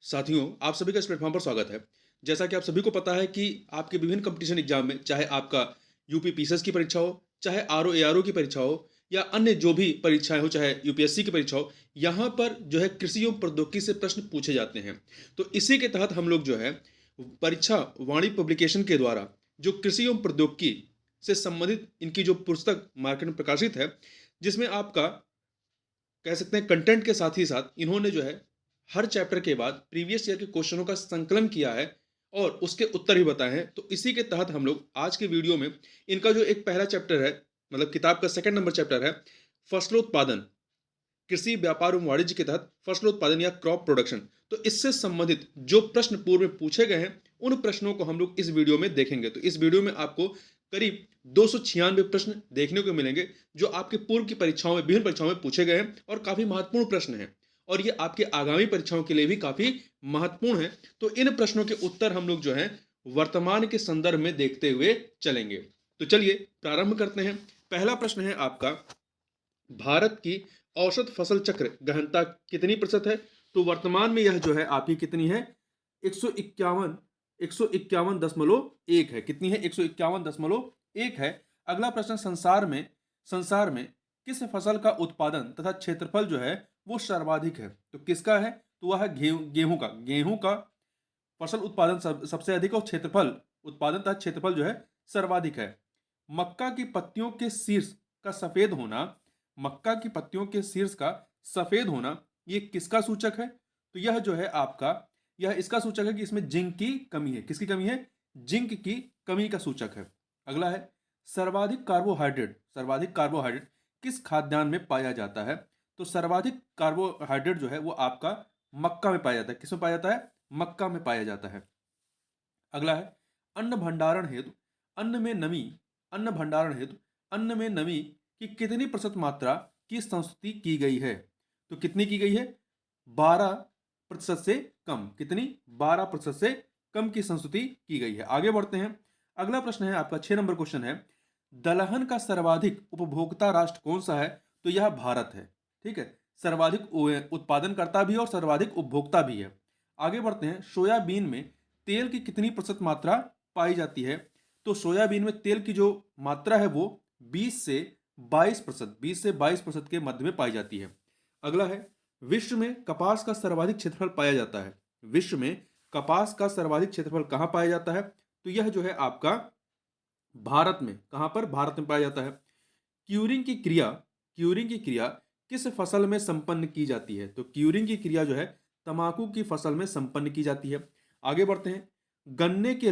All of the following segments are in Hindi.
साथियों, आप सभी का इस प्लेटफ़ॉर्म पर स्वागत है। जैसा कि आप सभी को पता है कि आपके विभिन्न कॉम्पिटिशन एग्ज़ाम में, चाहे आपका यूपी पीसीएस की परीक्षा हो, चाहे आरओ एआरओ की परीक्षा हो या अन्य जो भी परीक्षाएँ हो, चाहे यूपीएससी की परीक्षा हो, यहाँ पर जो है कृषि एवं प्रौद्योगिकी से प्रश्न पूछे जाते हैं। तो इसी के तहत हम लोग जो है परीक्षा वाणी पब्लिकेशन के द्वारा जो कृषि एवं प्रौद्योगिकी से संबंधित इनकी जो पुस्तक मार्केट में प्रकाशित है, जिसमें आपका कह सकते हैं कंटेंट के साथ ही साथ इन्होंने जो है हर चैप्टर के बाद प्रीवियस ईयर के क्वेश्चनों का संकलन किया है और उसके उत्तर भी बताए हैं। तो इसी के तहत हम लोग आज के वीडियो में इनका जो एक पहला चैप्टर है, मतलब किताब का सेकंड नंबर चैप्टर है, फसलोत्पादन, कृषि व्यापार एवं वाणिज्य के तहत फसलोत्पादन या क्रॉप प्रोडक्शन। तो इससे संबंधित जो प्रश्न पूर्व में पूछे गए हैं, उन प्रश्नों को हम लोग इस वीडियो में देखेंगे। तो इस वीडियो में आपको करीब 296 प्रश्न देखने को मिलेंगे, जो आपके पूर्व की परीक्षाओं में, विभिन्न परीक्षाओं में पूछे गए हैं और काफी महत्वपूर्ण प्रश्न हैं और ये आपके आगामी परीक्षाओं के लिए भी काफी महत्वपूर्ण है। तो इन प्रश्नों के उत्तर हम लोग जो है वर्तमान के संदर्भ में देखते हुए चलेंगे। तो चलिए प्रारंभ करते हैं। पहला प्रश्न है आपका, भारत की औसत फसल चक्र गहनता कितनी प्रतिशत है? तो वर्तमान में यह जो है आपकी कितनी है? 151 151.1 है। कितनी है? 151.1 है। अगला प्रश्न, संसार में किस फसल का उत्पादन तथा क्षेत्रफल जो है वो सर्वाधिक है? तो किसका है? तो वह है गेहूं का फसल उत्पादन सबसे अधिक और क्षेत्रफल उत्पादन तथा क्षेत्रफल जो है सर्वाधिक है। मक्का की पत्तियों के शीर्ष का सफेद होना, मक्का की पत्तियों के शीर्ष का सफेद होना, ये किसका सूचक है? तो यह जो है आपका, यह इसका सूचक है कि इसमें जिंक की कमी है। किसकी कमी है? जिंक की कमी का सूचक है। अगला है, सर्वाधिक कार्बोहाइड्रेट किस खाद्यान्न में पाया जाता है? तो सर्वाधिक कार्बोहाइड्रेट जो है वो आपका मक्का में पाया जाता है। किस में पाया जाता है? मक्का में पाया जाता है। अगला है, अन्न भंडारण हेतु अन्न में नमी अन्न भंडारण हेतु अन्न में नमी की कितनी प्रतिशत मात्रा की संस्तुति की गई है? तो कितनी की गई है? 12% से कम। कितनी? 12% से कम की संस्तुति की गई है। आगे बढ़ते हैं। अगला प्रश्न है आपका 6 नंबर क्वेश्चन है, दलहन का सर्वाधिक उपभोक्ता राष्ट्र कौन सा है? तो यह भारत है। ठीक है, सर्वाधिक उत्पादन करता भी और सर्वाधिक उपभोक्ता भी है। आगे बढ़ते हैं। सोयाबीन में तेल की कितनी प्रतिशत मात्रा पाई जाती है? तो सोयाबीन में तेल की जो मात्रा है वो 20 से 22% के मध्य में पाई जाती है। अगला है, विश्व में कपास का सर्वाधिक क्षेत्रफल पाया जाता है। विश्व में कपास का सर्वाधिक क्षेत्रफल कहाँ पाया जाता है? तो यह जो है आपका भारत में। कहाँ पर? भारत में पाया जाता है। क्यूरिंग की क्रिया किस फसल में संपन्न की जाती है? तो क्यूरिंग की क्रिया जो है तंबाकू की फसल में संपन्न की जाती है। आगे बढ़ते हैं। गन्ने के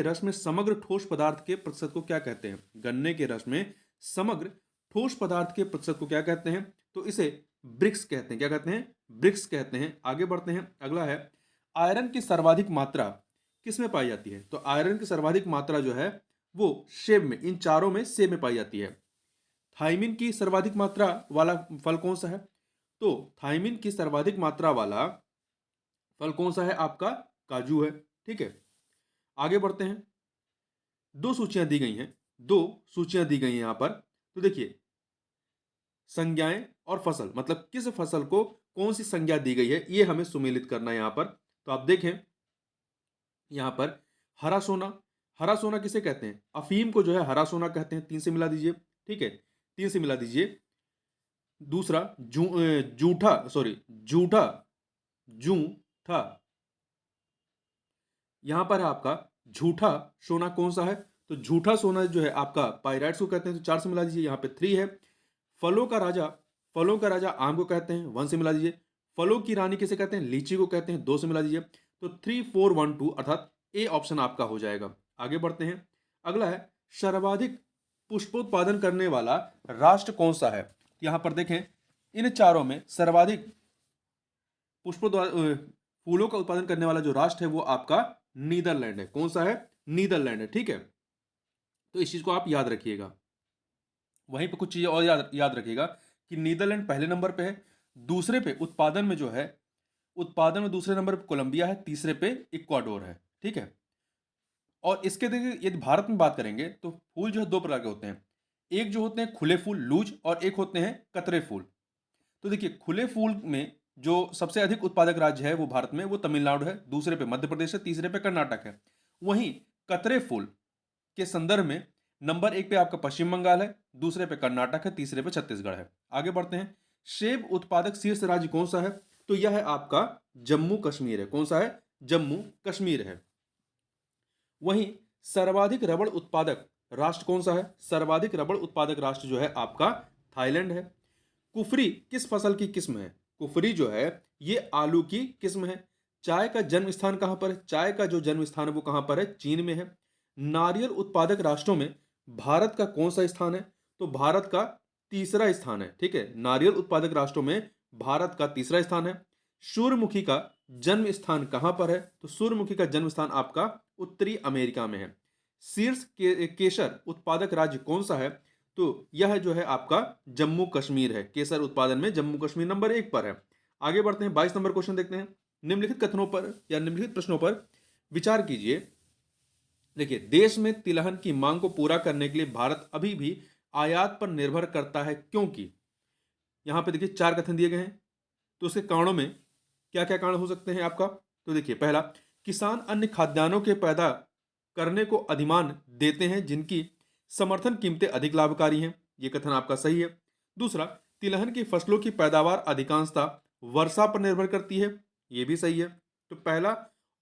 रस में समग्र ठोस पदार्थ के प्रतिशत को क्या कहते हैं? गन्ने के रस में समग्र ठोस पदार्थ के प्रतिशत को क्या कहते हैं? तो इसे ब्रिक्स कहते हैं। क्या कहते हैं? ब्रिक्स कहते हैं। आगे बढ़ते हैं। अगला है, आयरन की सर्वाधिक मात्रा किस में पाई जाती है? तो आयरन की सर्वाधिक मात्रा जो है वो सेब में, इन चारों में सेब में पाई जाती है। थाइमिन की सर्वाधिक मात्रा वाला फल कौन सा है? तो थाइमिन की सर्वाधिक मात्रा वाला फल कौन सा है? आपका काजू है। ठीक है, आगे बढ़ते हैं। दो सूचियां दी गई हैं, दो सूचियां दी गई हैं यहां पर। तो देखिए, संज्ञाएं और फसल, मतलब किस फसल को कौन सी संज्ञा दी गई है, ये हमें सुमेलित करना है यहां पर। तो आप देखें यहां पर, हरा सोना, हरा सोना किसे कहते हैं? अफीम को जो है हरा सोना कहते हैं। 3 से मिला दीजिए। ठीक है, 3 से मिला दीजिए। दूसरा जूठा, सॉरी, जूठा, जूठा, यहां पर है आपका झूठा सोना कौन सा है? तो झूठा सोना जो है आपका पायराइट्स को कहते हैं। तो 4 से मिला दीजिए। यहाँ पे 3 है। फलों का राजा, फलों का राजा आम को कहते हैं। 1 से मिला दीजिए। फलों की रानी किसे कहते हैं? लीची को कहते हैं। 2 से मिला दीजिए। तो 3, 4, 1, 2 अर्थात ए ऑप्शन आपका हो जाएगा। आगे बढ़ते हैं। अगला है, सर्वाधिक पुष्पोत्पादन करने वाला राष्ट्र कौन सा है? यहां पर देखें, इन चारों में सर्वाधिक पुष्पों फूलों का उत्पादन करने वाला जो राष्ट्र है वो आपका नीदरलैंड है। कौन सा है? नीदरलैंड है। ठीक है, तो इस चीज को आप याद रखिएगा। वहीं पे कुछ चीजें और याद रखिएगा कि नीदरलैंड पहले नंबर पे है। दूसरे पे उत्पादन में जो है, उत्पादन में दूसरे नंबर पे कोलंबिया है। तीसरे पे इक्वाडोर है। ठीक है, और इसके देखिए, यदि भारत में बात करेंगे तो फूल जो है दो प्रकार के होते हैं। एक जो होते हैं खुले फूल, लूज, और एक होते हैं कतरे फूल। तो देखिए, खुले फूल में जो सबसे अधिक उत्पादक राज्य है वो भारत में वो तमिलनाडु है, दूसरे पे मध्य प्रदेश है, तीसरे पे कर्नाटक है। वहीं कतरे फूल के संदर्भ में नंबर 1 पे आपका पश्चिम बंगाल है, दूसरे पे कर्नाटक है, तीसरे पे छत्तीसगढ़ है। आगे बढ़ते हैं। सेब उत्पादक शीर्ष राज्य कौन सा है? तो यह है आपका जम्मू कश्मीर है। कौन सा है? जम्मू कश्मीर है। वहीं सर्वाधिक रबड़ उत्पादक राष्ट्र कौन सा है? सर्वाधिक रबड़ उत्पादक राष्ट्र जो है आपका थाईलैंड है। कुफरी किस फसल की किस्म है? कुफरी जो है ये आलू की किस्म है। चाय का जन्म स्थान कहां पर है? चाय का जो जन्म स्थान है वो कहां पर है? चीन में है। नारियल उत्पादक राष्ट्रों में भारत का कौन सा स्थान है? तो भारत का तीसरा स्थान है। ठीक है, नारियल उत्पादक राष्ट्रों में भारत का तीसरा स्थान है। सूर्यमुखी का जन्म स्थान कहां पर है? तो सूर्यमुखी का जन्म स्थान आपका उत्तरी अमेरिका में है। शीर्ष केसर उत्पादक राज्य कौन सा है? तो यह जो है आपका जम्मू कश्मीर है। केसर उत्पादन में जम्मू कश्मीर नंबर 1 पर है। आगे बढ़ते हैं, 22 नंबर क्वेश्चन देखते हैं। निम्नलिखित कथनों पर या निम्नलिखित प्रश्नों पर विचार कीजिए। देखिए, देश में तिलहन की मांग को पूरा करने के लिए भारत अभी भी आयात पर निर्भर करता है, क्योंकि यहां पे देखिए 4 कथन दिए गए हैं। तो उसके कारणों में क्या क्या कारण हो सकते हैं आपका? तो देखिए, पहला, किसान अन्य खाद्यान्नों के पैदा करने को अधिमान देते हैं जिनकी समर्थन कीमतें अधिक लाभकारी हैं। ये कथन आपका सही है। दूसरा, तिलहन की फसलों की पैदावार अधिकांशता वर्षा पर निर्भर करती है। ये भी सही है। तो पहला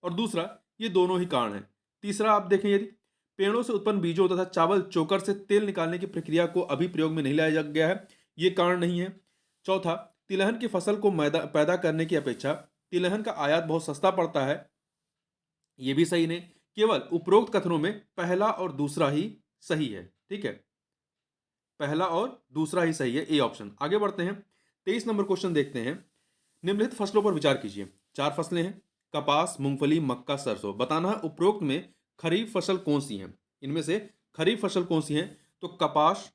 और दूसरा ये दोनों ही कारण हैं। तीसरा आप देखें, यदि पेड़ों से उत्पन्न बीजों तथा चावल चोकर से तेल निकालने की प्रक्रिया को अभी प्रयोग में नहीं लाया गया है, ये कारण नहीं है। चौथा, तिलहन की फसल को पैदा करने की अपेक्षा तिलहन का आयात बहुत सस्ता पड़ता है। ये भी सही नहीं। केवल उपरोक्त कथनों में पहला और दूसरा ही सही है। ठीक है, पहला और दूसरा ही सही है, ए ऑप्शन। आगे बढ़ते हैं, 23 नंबर क्वेश्चन देखते हैं। निम्नलिखित फसलों पर विचार कीजिए। 4 फसलें हैं, कपास, मूंगफली, मक्का, सरसों। बताना है उपरोक्त में खरीफ फसल कौन सी है। इनमें से खरीफ फसल कौन सी है? तो कपास,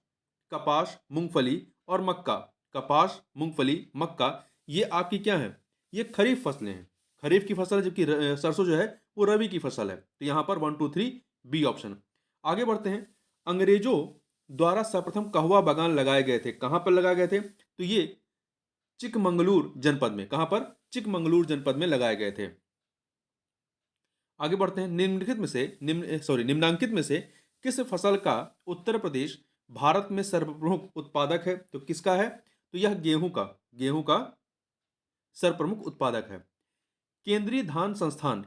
कपास, मूंगफली और मक्का। कपास, मूंगफली, मक्का, ये आपकी क्या है? ये खरीफ फसलें हैं, खरीफ की फसल है, जबकि सरसों जो है वो रबी की फसल है। तो यहां पर 1 2 3 बी ऑप्शन। आगे बढ़ते हैं। अंग्रेजों द्वारा सर्वप्रथम कहवा बागान लगाए गए थे, कहां पर लगाए गए थे? तो ये चिकमंगलूर जनपद में। कहां पर? चिकमंगलूर जनपद में लगाए गए थे। आगे बढ़ते हैं। निम्नांकित में से किस फसल का उत्तर प्रदेश भारत में सर्वप्रमुख उत्पादक है? तो किसका है? तो यह गेहूं का सर्वप्रमुख उत्पादक है। केंद्रीय धान संस्थान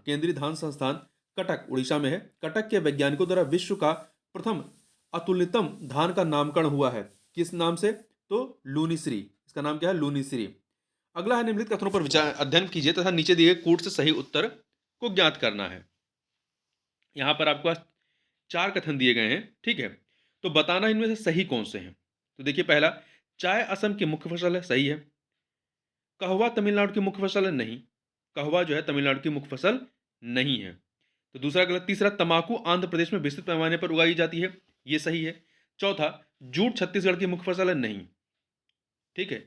कटक उड़ीसा में है। कटक के वैज्ञानिकों द्वारा विश्व का प्रथम अतुलितम धान का नामकरण हुआ है, किस नाम से? तो लूनीश्री। इसका नाम क्या है? लूनीश्री। अगला है, निम्नलिखित कथनों पर विचार अध्ययन कीजिए तथा नीचे दिए गए कूट से सही उत्तर को ज्ञात करना है। यहां पर आपके पास 4 कथन दिए गए हैं। ठीक है, तो बताना इनमें से सही कौन से हैं। तो देखिए, पहला, चाय असम की मुख्य फसल है, सही है। कहवा तमिलनाडु की मुख्य फसल है, नहीं। कहवा जो है तमिलनाडु की मुख्य फसल नहीं है, तो दूसरा गलत। तीसरा, तंबाकू आंध्र प्रदेश में विस्तृत पैमाने पर उगाई जाती है, ये सही है। चौथा, जूट छत्तीसगढ़ की मुख्य फसल है, नहीं। ठीक है,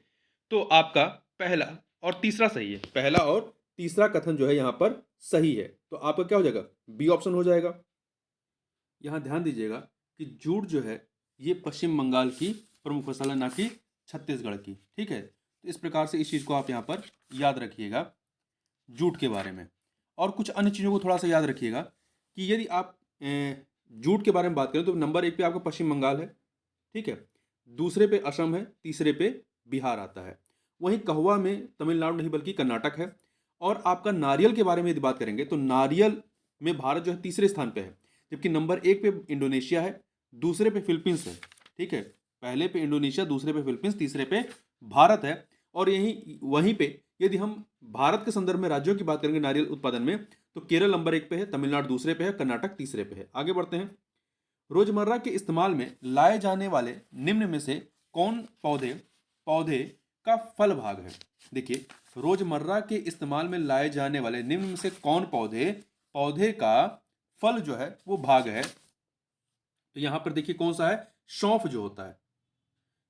तो आपका पहला और तीसरा सही है। पहला और तीसरा कथन जो है यहां पर सही है, तो आपका क्या हो जाएगा? बी ऑप्शन हो जाएगा। यहां ध्यान दीजिएगा कि जूट जो है ये पश्चिम बंगाल की प्रमुख फसल है, ना कि छत्तीसगढ़ की। ठीक है, तो इस प्रकार से इस चीज को आप यहां पर याद रखिएगा जूट के बारे में। और कुछ अन्य चीज़ों को थोड़ा सा याद रखिएगा कि यदि आप जूट के बारे में बात करें तो नंबर 1 पे आपका पश्चिम बंगाल है। ठीक है, दूसरे पे असम है, तीसरे पे बिहार आता है। वहीं कहवा में तमिलनाडु नहीं बल्कि कर्नाटक है। और आपका नारियल के बारे में यदि बात करेंगे तो नारियल में भारत जो है तीसरे स्थान पे है, जबकि नंबर 1 पे इंडोनेशिया है, दूसरे पे फिलीपींस है। ठीक है, पहले पे इंडोनेशिया, दूसरे पे फिलीपींस, तीसरे पे भारत है। और वहीं पे यदि हम भारत के संदर्भ में राज्यों की बात करेंगे नारियल उत्पादन में, तो केरल नंबर 1 पे है, तमिलनाडु दूसरे पे है, कर्नाटक तीसरे पे है। आगे बढ़ते हैं। रोजमर्रा के इस्तेमाल में लाए जाने वाले निम्न में से कौन पौधे का फल भाग है? देखिए, रोजमर्रा के इस्तेमाल में लाए जाने वाले निम्न में से कौन पौधे का फल जो है वो भाग है? तो यहां पर देखिए कौन सा है? सौंफ जो होता है,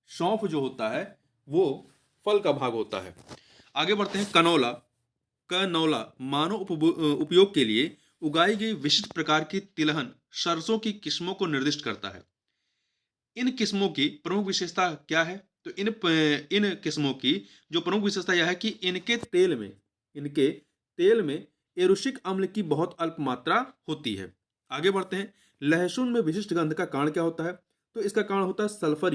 सौंफ जो होता है वो फल का भाग होता है। आगे बढ़ते हैं। कनौला मानव उपयोग के लिए उगाई गई विशिष्ट प्रकार की तिलहन सरसों की किस्मों को निर्दिष्ट करता है। इन किस्मों की प्रमुख विशेषता क्या है? तो इन किस्मों की जो प्रमुख विशेषता यह है कि इनके तेल में एरुशिक अम्ल की बहुत अल्प मात्रा होती है। आगे बढ़ते हैं। लहसुन में विशिष्ट गंध का कारण क्या होता है? तो इसका कारण होता है सल्फर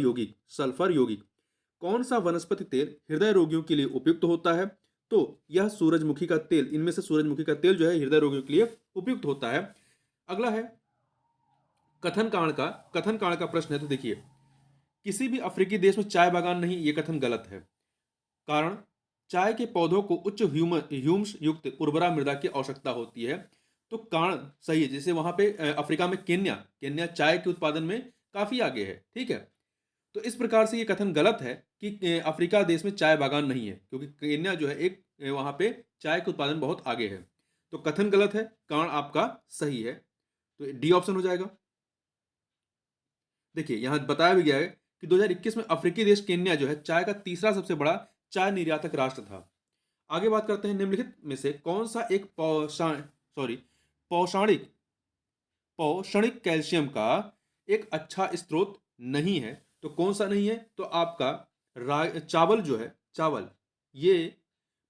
यौगिक। कौन सा वनस्पति तेल हृदय रोगियों के लिए उपयुक्त होता है? तो यह सूरजमुखी का तेल, इनमें से सूरजमुखी का तेल जो है हृदय रोगियों के लिए उपयुक्त होता है। अगला है कथन कांड का प्रश्न है। तो देखिए, किसी भी अफ्रीकी देश में चाय बागान नहीं, ये कथन गलत है। कारण, चाय के पौधों को उच्च ह्यूम्स युक्त उर्वरा मृदा की आवश्यकता होती है। तो कारण सही है। जैसे वहां पे अफ्रीका में केन्या चाय के उत्पादन में काफी आगे है, ठीक है। तो इस प्रकार से ये कथन गलत है कि अफ्रीका देश में चाय बागान नहीं है, क्योंकि केन्या जो है एक वहां पे चाय के उत्पादन बहुत आगे है। तो कथन गलत है, कारण आपका सही है। तो डी ऑप्शन हो जाएगा। देखिए, यहां बताया भी गया है कि 2021 में अफ्रीकी देश केन्या जो है चाय का तीसरा सबसे बड़ा चाय निर्यातक राष्ट्र था। आगे बात करते हैं, निम्नलिखित में से कौन सा एक पौषाणिक पौषणिक कैल्शियम का एक अच्छा स्रोत नहीं है? तो कौन सा नहीं है? तो आपका चावल जो है, चावल, ये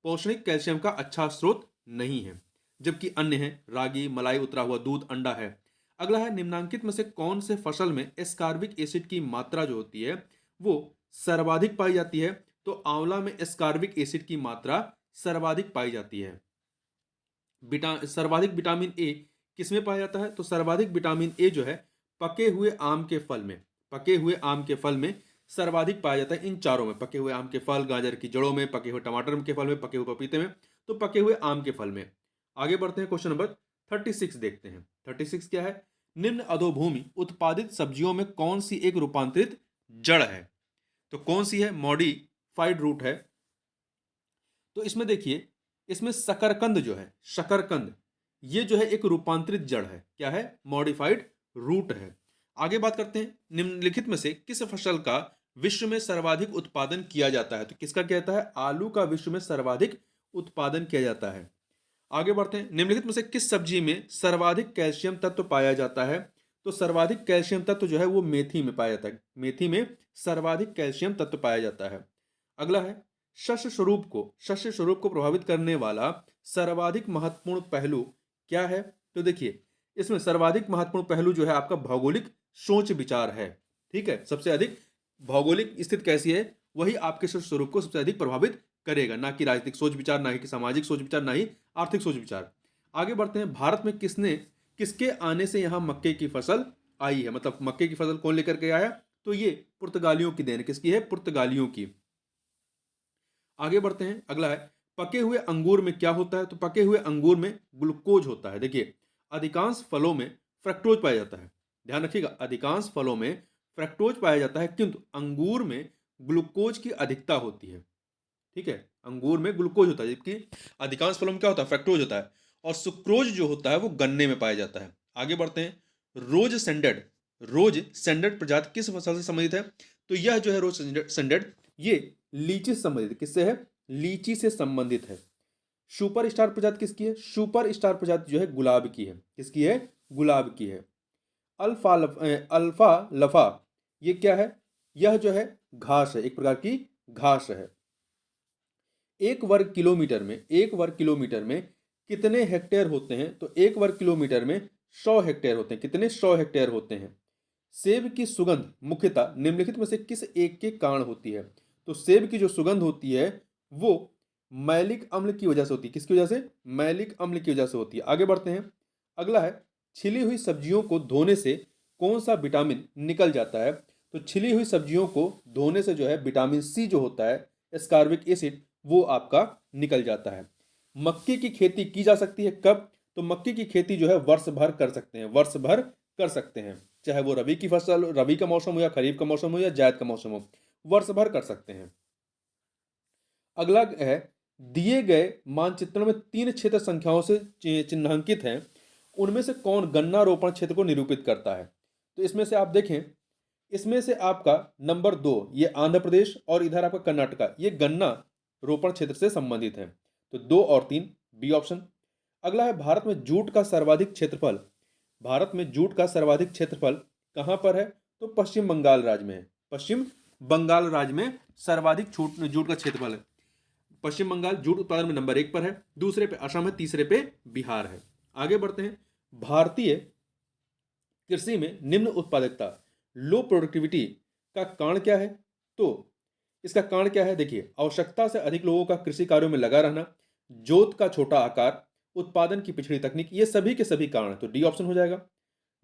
पौषणिक कैल्शियम का अच्छा स्रोत नहीं है। जबकि अन्य है रागी, मलाई, उतरा हुआ दूध, अंडा है। अगला है, निम्नांकित में से कौन से फसल में एस्कार्बिक एसिड की मात्रा जो होती है वो सर्वाधिक पाई जाती है? तो आंवला में एस्कार्बिक एसिड की मात्रा सर्वाधिक पाई जाती है। सर्वाधिक विटामिन ए किसमें पाया जाता है? तो सर्वाधिक विटामिन ए जो है पके हुए आम के फल में सर्वाधिक पाया जाता है। इन चारों में, पके हुए आम के फल, गाजर की जड़ों में, पके हुए टमाटर के फल में, पके हुए पपीते में, तो पके हुए आम के फल में। आगे बढ़ते हैं, क्वेश्चन नंबर 36 देखते हैं। 36 क्या है? निम्न अधोभूमि उत्पादित सब्जियों में कौन सी एक रूपांतरित जड़ है? तो कौन सी है? मॉडिफाइड रूट है। तो इसमें देखिए, इसमें शकरकंद ये जो है एक रूपांतरित जड़ है। क्या है? मॉडिफाइड रूट है। आगे बात करते हैं, निम्नलिखित में से किस फसल का विश्व में सर्वाधिक उत्पादन किया जाता है? तो किसका कहता है? आलू का विश्व में सर्वाधिक उत्पादन किया जाता है। आगे बढ़ते हैं, निम्नलिखित में से किस सब्जी में सर्वाधिक कैल्शियम तत्व पाया जाता है? तो सर्वाधिक कैल्शियम तत्व जो है वो मेथी में पाया जाता है। मेथी में सर्वाधिक कैल्शियम तत्व पाया जाता है। अगला है, शस्य स्वरूप को प्रभावित करने वाला सर्वाधिक महत्वपूर्ण पहलू क्या है? तो देखिए, इसमें सर्वाधिक महत्वपूर्ण पहलू जो है आपका भौगोलिक सोच विचार है। ठीक है, सबसे अधिक भौगोलिक स्थिति कैसी है वही आपके शस्य स्वरूप को सबसे अधिक प्रभावित करेगा, ना कि राजनीतिक सोच विचार, ना ही सामाजिक सोच विचार, ना ही आर्थिक सोच विचार। आगे बढ़ते हैं, भारत में किसके आने से यहाँ मक्के की फसल आई है? मतलब मक्के की फसल कौन लेकर के आया? तो ये पुर्तगालियों की देन। किसकी है? पुर्तगालियों की। आगे बढ़ते हैं, अगला है, पके हुए अंगूर में क्या होता है? तो पके हुए अंगूर में ग्लूकोज होता है। देखिए, अधिकांश फलों में फ्रक्टोज पाया जाता है। ध्यान रखिएगा, अधिकांश फलों में फ्रक्टोज पाया जाता है, किंतु अंगूर में ग्लूकोज की अधिकता होती है। ठीक है, अंगूर में ग्लूकोज होता है, जबकि अधिकांश फलों में क्या होता है? फ्रक्टोज होता है। और सुक्रोज जो होता है वो गन्ने में पाया जाता है। आगे बढ़ते हैं, रोज सेंडेड प्रजाति किस फसल से संबंधित है? तो यह जो है रोज सेंडेड, ये लीची से संबंधित। किससे है? लीची से संबंधित है। सुपर स्टार प्रजाति किसकी है? सुपर स्टार प्रजाति जो है गुलाब की है। किसकी है? गुलाब की है। अल्फा लफा ये क्या है? यह जो है घास है, एक प्रकार की घास है। एक वर्ग किलोमीटर में कितने हेक्टेयर होते हैं? तो एक वर्ग किलोमीटर में 100 हेक्टेयर होते हैं। कितने? 100 हेक्टेयर होते हैं। सेब की सुगंध मुख्यतः निम्नलिखित में से किस एक के कारण होती है? तो सेब की जो सुगंध होती है वो मैलिक अम्ल की वजह से होती है। किसकी वजह से? मैलिक अम्ल की वजह से होती है। आगे बढ़ते हैं, अगला है, छिली हुई सब्जियों को धोने से कौन सा विटामिन निकल जाता है? तो छिली हुई सब्जियों को धोने से जो है विटामिन सी जो होता है, एस्कार्बिक एसिड, वो आपका निकल जाता है। मक्के की खेती की जा सकती है कब? तो मक्के की खेती जो है वर्ष भर कर सकते हैं, चाहे वो रबी की फसल, रबी का मौसम हो या खरीफ का मौसम हो या जायद का मौसम हो, वर्ष भर कर सकते हैं। अगला है, दिए गए मानचित्र में 3 क्षेत्र संख्याओं से चिन्हांकित हैं, उनमें से कौन गन्ना रोपण क्षेत्र को निरूपित करता है? तो इसमें से आप देखें, इसमें से आपका नंबर 2 ये आंध्र प्रदेश और इधर आपका कर्नाटका, ये गन्ना रोपण क्षेत्र से संबंधित है। तो 2 और 3 बी ऑप्शन। अगला है, भारत में जूट का सर्वाधिक क्षेत्रफल कहां पर है? तो पश्चिम बंगाल राज्य में है। पश्चिम बंगाल राज्य में सर्वाधिक जूट का क्षेत्रफल है। पश्चिम बंगाल जूट उत्पादन में नंबर 1 पर है, दूसरे पे असम है, तीसरे पे बिहार है। आगे बढ़ते हैं। भारतीय कृषि में निम्न उत्पादकता, लो प्रोडक्टिविटी का कारण क्या है? तो इसका कारण क्या है? देखिए, आवश्यकता से अधिक लोगों का कृषि कार्यों में लगा रहना, जोत का छोटा आकार, उत्पादन की पिछड़ी तकनीक, ये सभी के सभी कारण है। तो डी ऑप्शन हो जाएगा।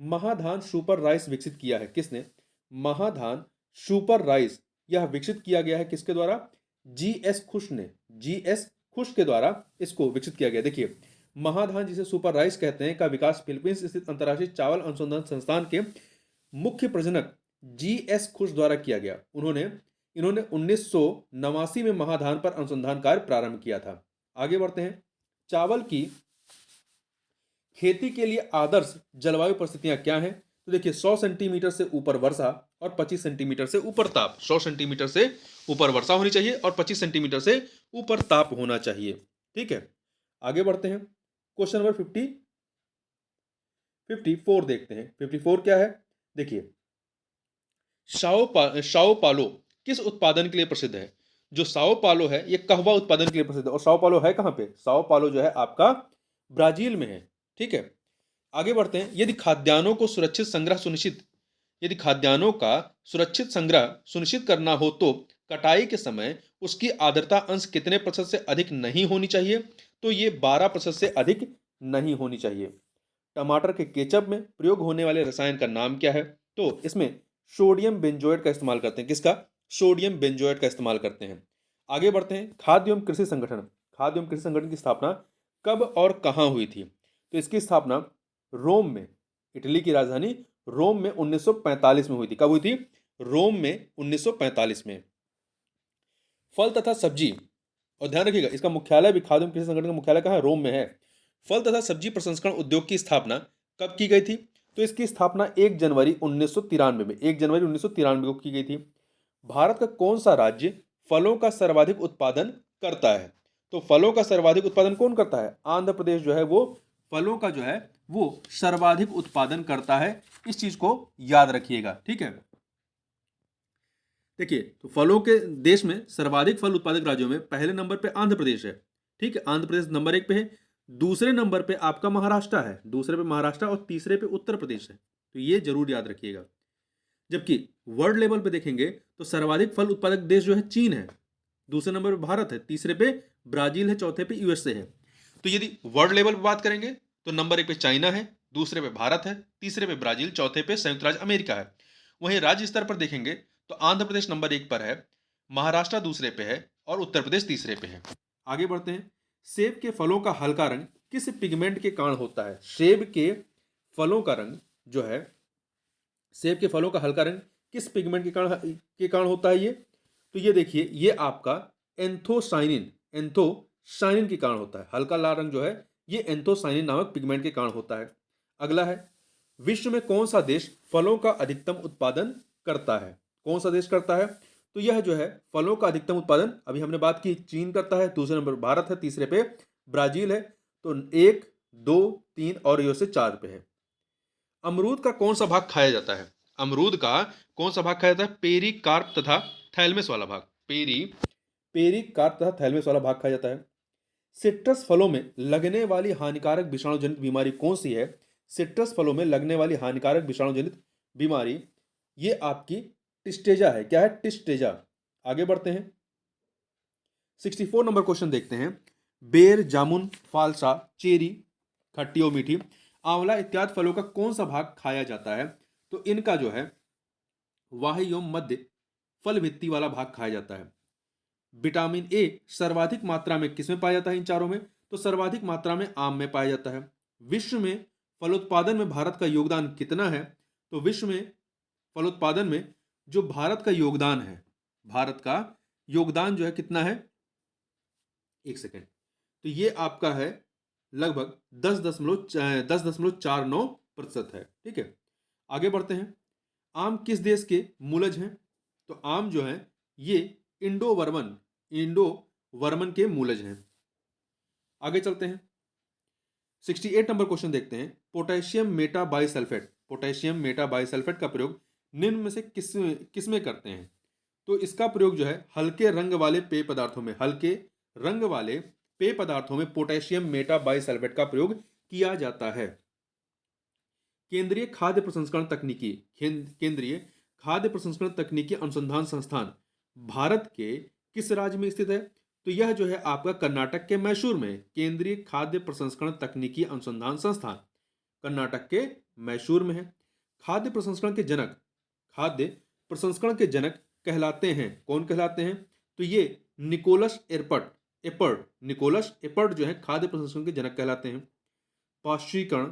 महाधान सुपर राइस विकसित किया है किसने? महाधान सुपर राइस यह विकसित किया गया है किसके द्वारा? जीएस खुश ने, जीएस खुश के द्वारा इसको विकसित किया गया। देखिए, महाधान जिसे सुपर राइस कहते हैं का विकास फिलीपींस स्थित अंतर्राष्ट्रीय चावल अनुसंधान संस्थान के मुख्य प्रजनक जीएस खुश द्वारा किया गया। इन्होंने 1989 में महाधान पर अनुसंधान कार्य प्रारंभ किया था। आगे बढ़ते हैं। चावल की खेती के लिए आदर्श जलवायु परिस्थितियां क्या हैं? तो देखिए, 100 सेंटीमीटर से ऊपर वर्षा और 25 सेंटीमीटर से ऊपर ताप। 100 सेंटीमीटर से ऊपर वर्षा होनी चाहिए और 25 सेंटीमीटर से ऊपर ताप होना चाहिए। ठीक है, आगे बढ़ते हैं। क्वेश्चन नंबर 54 देखते हैं। 54 क्या है? देखिए, साओ पालो किस उत्पादन के लिए प्रसिद्ध है? जो साओ पालो है ये कहवा उत्पादन के लिए प्रसिद्ध है। और साओ पालो है कहां पे? साओ पालो जो है आपका ब्राजील में है। ठीक है, आगे बढ़ते हैं। यदि खाद्यान्नों का सुरक्षित संग्रह सुनिश्चित करना हो तो कटाई के समय उसकी आर्द्रता अंश कितने प्रतिशत से अधिक नहीं होनी चाहिए? तो ये 12% से अधिक नहीं होनी चाहिए। टमाटर के केचप में प्रयोग होने वाले रसायन का नाम क्या है? तो इसमें सोडियम बेंजोएट का इस्तेमाल करते हैं। किसका? सोडियम बेंजोएट का इस्तेमाल करते हैं। आगे बढ़ते हैं। खाद्य एवं कृषि संगठन की स्थापना कब और कहां हुई थी? तो इसकी स्थापना रोम में, इटली की राजधानी रोम में 1945 में हुई थी। कब हुई थी? रोम में 1945 में। फल तथा सब्जी, और ध्यान रखिएगा इसका मुख्यालय भी, खाद्य एवं कृषि संगठन का मुख्यालय कहाँ है? रोम में है। फल तथा सब्जी प्रसंस्करण उद्योग की स्थापना कब की गई थी? तो इसकी स्थापना 1 जनवरी 1993 में, 1 जनवरी 1993 को की गई थी। भारत का कौन सा राज्य फलों का सर्वाधिक उत्पादन करता है? तो फलों का सर्वाधिक उत्पादन कौन करता है? आंध्र प्रदेश जो है वो फलों का जो है वो सर्वाधिक उत्पादन करता है। इस चीज को याद रखिएगा। ठीक है, देखिए, तो फलों के देश में सर्वाधिक फल उत्पादक राज्यों में पहले नंबर पे आंध्र प्रदेश है। ठीक है, आंध्र प्रदेश नंबर 1 पे है। दूसरे नंबर पे आपका महाराष्ट्र है, दूसरे पे महाराष्ट्र और तीसरे पे उत्तर प्रदेश है। तो ये जरूर याद रखिएगा। जबकि वर्ल्ड लेवल पे देखेंगे तो सर्वाधिक फल उत्पादक देश जो है चीन है, दूसरे नंबर पे भारत है, तीसरे पे ब्राजील है, चौथे पे यूएसए है। तो यदि वर्ल्ड लेवल पे बात करेंगे तो नंबर 1 पे चाइना है, दूसरे पे भारत है, तीसरे पे ब्राजील, चौथे पे संयुक्त राज्य अमेरिका है। वहीं राज्य स्तर पर देखेंगे तो आंध्र प्रदेश नंबर 1 पर है, महाराष्ट्र दूसरे पे है और उत्तर प्रदेश तीसरे पे है। आगे बढ़ते हैं। सेब के फलों का हल्का रंग किस पिगमेंट के कारण होता है? सेब के फलों का रंग जो है, सेब के फलों का हल्का रंग किस पिगमेंट के कारण होता है? ये तो ये देखिए, ये आपका एंथोसाइनिन के कारण होता है। हल्का लाल रंग जो है ये एंथोसाइनिन नामक पिगमेंट के कारण होता है। अगला है, विश्व में कौन सा देश फलों का अधिकतम उत्पादन करता है? कौन सा देश करता है? तो यह जो है फलों का अधिकतम उत्पादन, अभी हमने बात की, चीन करता है, दूसरे नंबर भारत है, तीसरे पे ब्राजील है। तो 1, 2, 3 और यूएसए 4 पे है। अमरूद का कौन सा भाग खाया जाता है? अमरूद का कौन सा भाग खाया जाता है? पेरिकार्प तथा थैलेमस वाला भाग। पेरिकार्प तथा थैलेमस वाला भाग खाया जाता है। सिट्रस फलों में लगने वाली हानिकारक विषाणु जनित बीमारी कौन सी है? सिट्रस फलों में लगने वाली हानिकारक विषाणु जनित बीमारी ये आपकी टिस्टेजा है। क्या है? टिस्टेजा। आगे बढ़ते हैं। 64 नंबर क्वेश्चन देखते हैं। बेर, जामुन, फालसा, चेरी, खट्टी और मीठी, आंवला इत्यादि फलों का कौन सा भाग खाया जाता है? तो इनका जो है बाह्य एवं मध्य फल भित्ति वाला भाग खाया जाता है। विटामिन ए सर्वाधिक मात्रा में किसमें पाया जाता है? इन चारों में तो सर्वाधिक मात्रा में आम में पाया जाता है। विश्व में फलोत्पादन में भारत का योगदान कितना है? तो विश्व में फलोत्पादन में जो भारत का योगदान है, भारत का योगदान जो है कितना है? एक सेकेंड, तो ये आपका है लगभग 10.49% है। ठीक है, आगे बढ़ते हैं। आम किस देश के मूलज हैं? तो आम जो है ये इंडो वर्मन के मूलज हैं। आगे चलते हैं। 68 नंबर क्वेश्चन देखते हैं। पोटेशियम मेटाबाइसल्फेट का प्रयोग निम्न में से किस में करते हैं? तो इसका प्रयोग जो है हल्के रंग वाले पेय पदार्थों में, हल्के रंग वाले पेय पदार्थों में पोटेशियम मेटा बाइसल्फेट का प्रयोग किया जाता है। केंद्रीय खाद्य प्रसंस्करण तकनीकी, केंद्रीय खाद्य प्रसंस्करण तकनीकी अनुसंधान संस्थान भारत के किस राज्य में स्थित है? तो यह जो है आपका कर्नाटक के मैसूर में केंद्रीय खाद्य प्रसंस्करण तकनीकी अनुसंधान संस्थान कर्नाटक के मैसूर में है। खाद्य प्रसंस्करण के जनक, खाद्य प्रसंस्करण के जनक कहलाते हैं, कौन कहलाते हैं? तो ये निकोलस एपर्ड, निकोलस एपर्ड जो है खाद्य प्रसंस्करण के जनक कहलाते हैं। पाश्चुरीकरण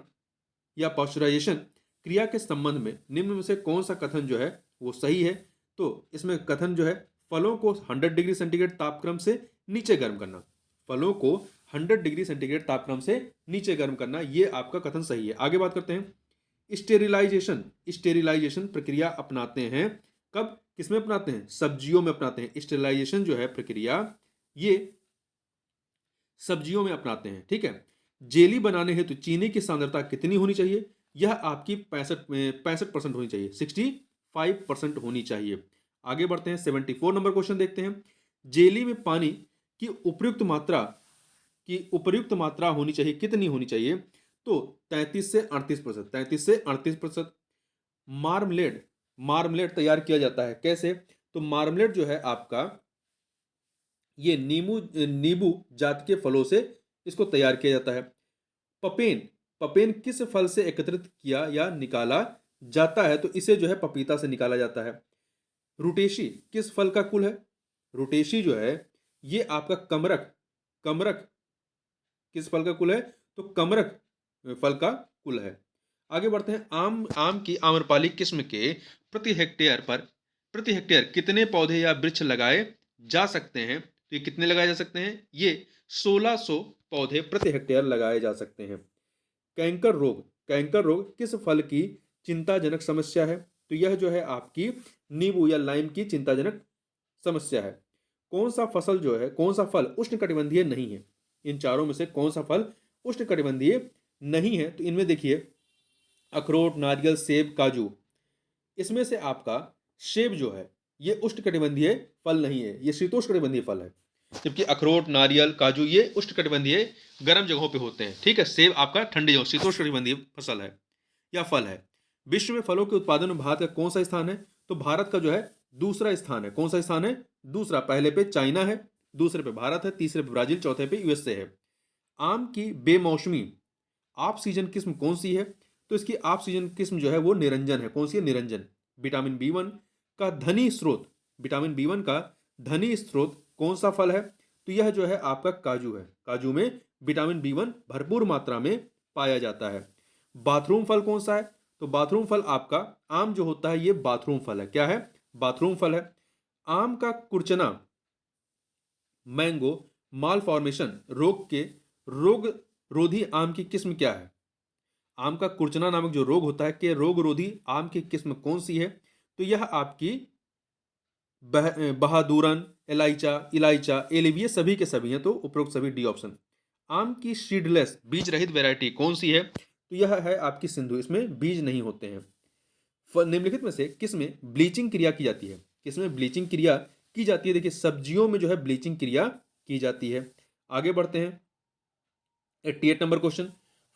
या पाश्चराइजेशन क्रिया के संबंध में निम्न में से कौन सा कथन जो है वो सही है? तो इसमें कथन जो है फलों को 100 डिग्री सेंटीग्रेड तापक्रम से नीचे गर्म करना, फलों को 100 डिग्री सेंटीग्रेड तापक्रम से नीचे गर्म करना, ये आपका कथन सही है। आगे बात करते हैं। स्टेरिलाइजेशन, स्टेरिलाइजेशन प्रक्रिया अपनाते हैं कब, किसमें अपनाते हैं? सब्जियों में अपनाते हैं। स्टेरिलाइजेशन जो है प्रक्रिया ये सब्जियों में अपनाते हैं, ठीक है। जेली बनाने हेतु चीनी की सांद्रता कितनी होनी चाहिए? यह आपकी 65% होनी चाहिए, 65% होनी चाहिए। आगे बढ़ते हैं, 74 नंबर क्वेश्चन देखते हैं। जेली में पानी की उपयुक्त मात्रा होनी चाहिए, कितनी होनी चाहिए? तो 33 से 38%, 33 से 38%। मार्मलेड, मार्मलेड तैयार किया जाता है कैसे? तो मार्मलेड जो है आपका ये नींबू जात के फलों से इसको तैयार किया जाता है। पपेन, पपेन किस फल से एकत्रित किया या निकाला जाता है? तो इसे जो है पपीता से निकाला जाता है। रुटेशी किस फल का कुल है? रुटेशी जो है ये आपका कमरक, कमरक किस फल का कुल है? तो कमरक फल का कुल है। आगे बढ़ते हैं। आम की आम्रपाली किस्म के प्रति हेक्टेयर कितने पौधे या वृक्ष लगाए जा सकते हैं? तो ये कितने लगाए जा सकते हैं? ये 1600 पौधे प्रति हेक्टेयर लगाए जा सकते हैं। कैंकर रोग, कैंकर रोग किस फल की चिंताजनक समस्या है? तो यह जो है आपकी नींबू या लाइम की चिंताजनक समस्या है। कौन सा फसल जो है, कौन सा फल उष्णकटिबंधीय नहीं है? इन चारों में से कौन सा फल उष्णकटिबंधीय नहीं है? तो इनमें देखिए अखरोट, नारियल, सेब, काजू, इसमें से आपका सेब जो है ये उष्णकटिबंधीय फल नहीं है, ये शीतोष्णकटिबंधीय फल है। जबकि अखरोट, नारियल, काजू ये उष्णकटिबंधीय गर्म जगहों पे होते हैं, ठीक है। सेब आपका ठंडी जगह शीतोष्णकटिबंधीय फसल है या फल है। विश्व में फलों के उत्पादन में भारत का कौन सा स्थान है? तो भारत का जो है दूसरा स्थान है। कौन सा स्थान है? दूसरा। पहले पे चाइना है, दूसरे पे भारत है, तीसरे पे ब्राजील, चौथे पे यूएसए है। आम की बेमौसमी आप सीजन किस्म कौन सी है? तो इसकी आप सीजन किस्म जो है वो निरंजन है। कौन सी है? निरंजन। विटामिन बी1 का धनी स्रोत, विटामिन बी1 का धनी स्रोत कौन सा फल है? तो यह जो है आपका काजू है। काजू में विटामिन बी1 भरपूर मात्रा में पाया जाता है। बाथरूम फल कौन सा है? तो बाथरूम फल आपका आम जो होता है ये बाथरूम फल है। क्या है? बाथरूम फल है। आम का कुरचना, मैंगो मालफॉर्मेशन रोग के रोग रोधी आम की किस्म क्या है? आम का कुरचना नामक जो रोग होता है कि रोग रोधी आम की किस्म कौन सी है? तो यह आपकी बहादुरन, इलाइचा, एलिविये सभी के सभी हैं, तो उपरोक्त सभी डी ऑप्शन। आम की सीडलेस बीज रहित वैरायटी कौन सी है? तो यह है आपकी सिंधु, इसमें बीज नहीं होते हैं। निम्नलिखित में से किसमें ब्लीचिंग क्रिया की जाती है? किसमें ब्लीचिंग क्रिया की जाती है? देखिए सब्जियों में जो है ब्लीचिंग क्रिया की जाती है। आगे बढ़ते हैं। 88 नंबर क्वेश्चन।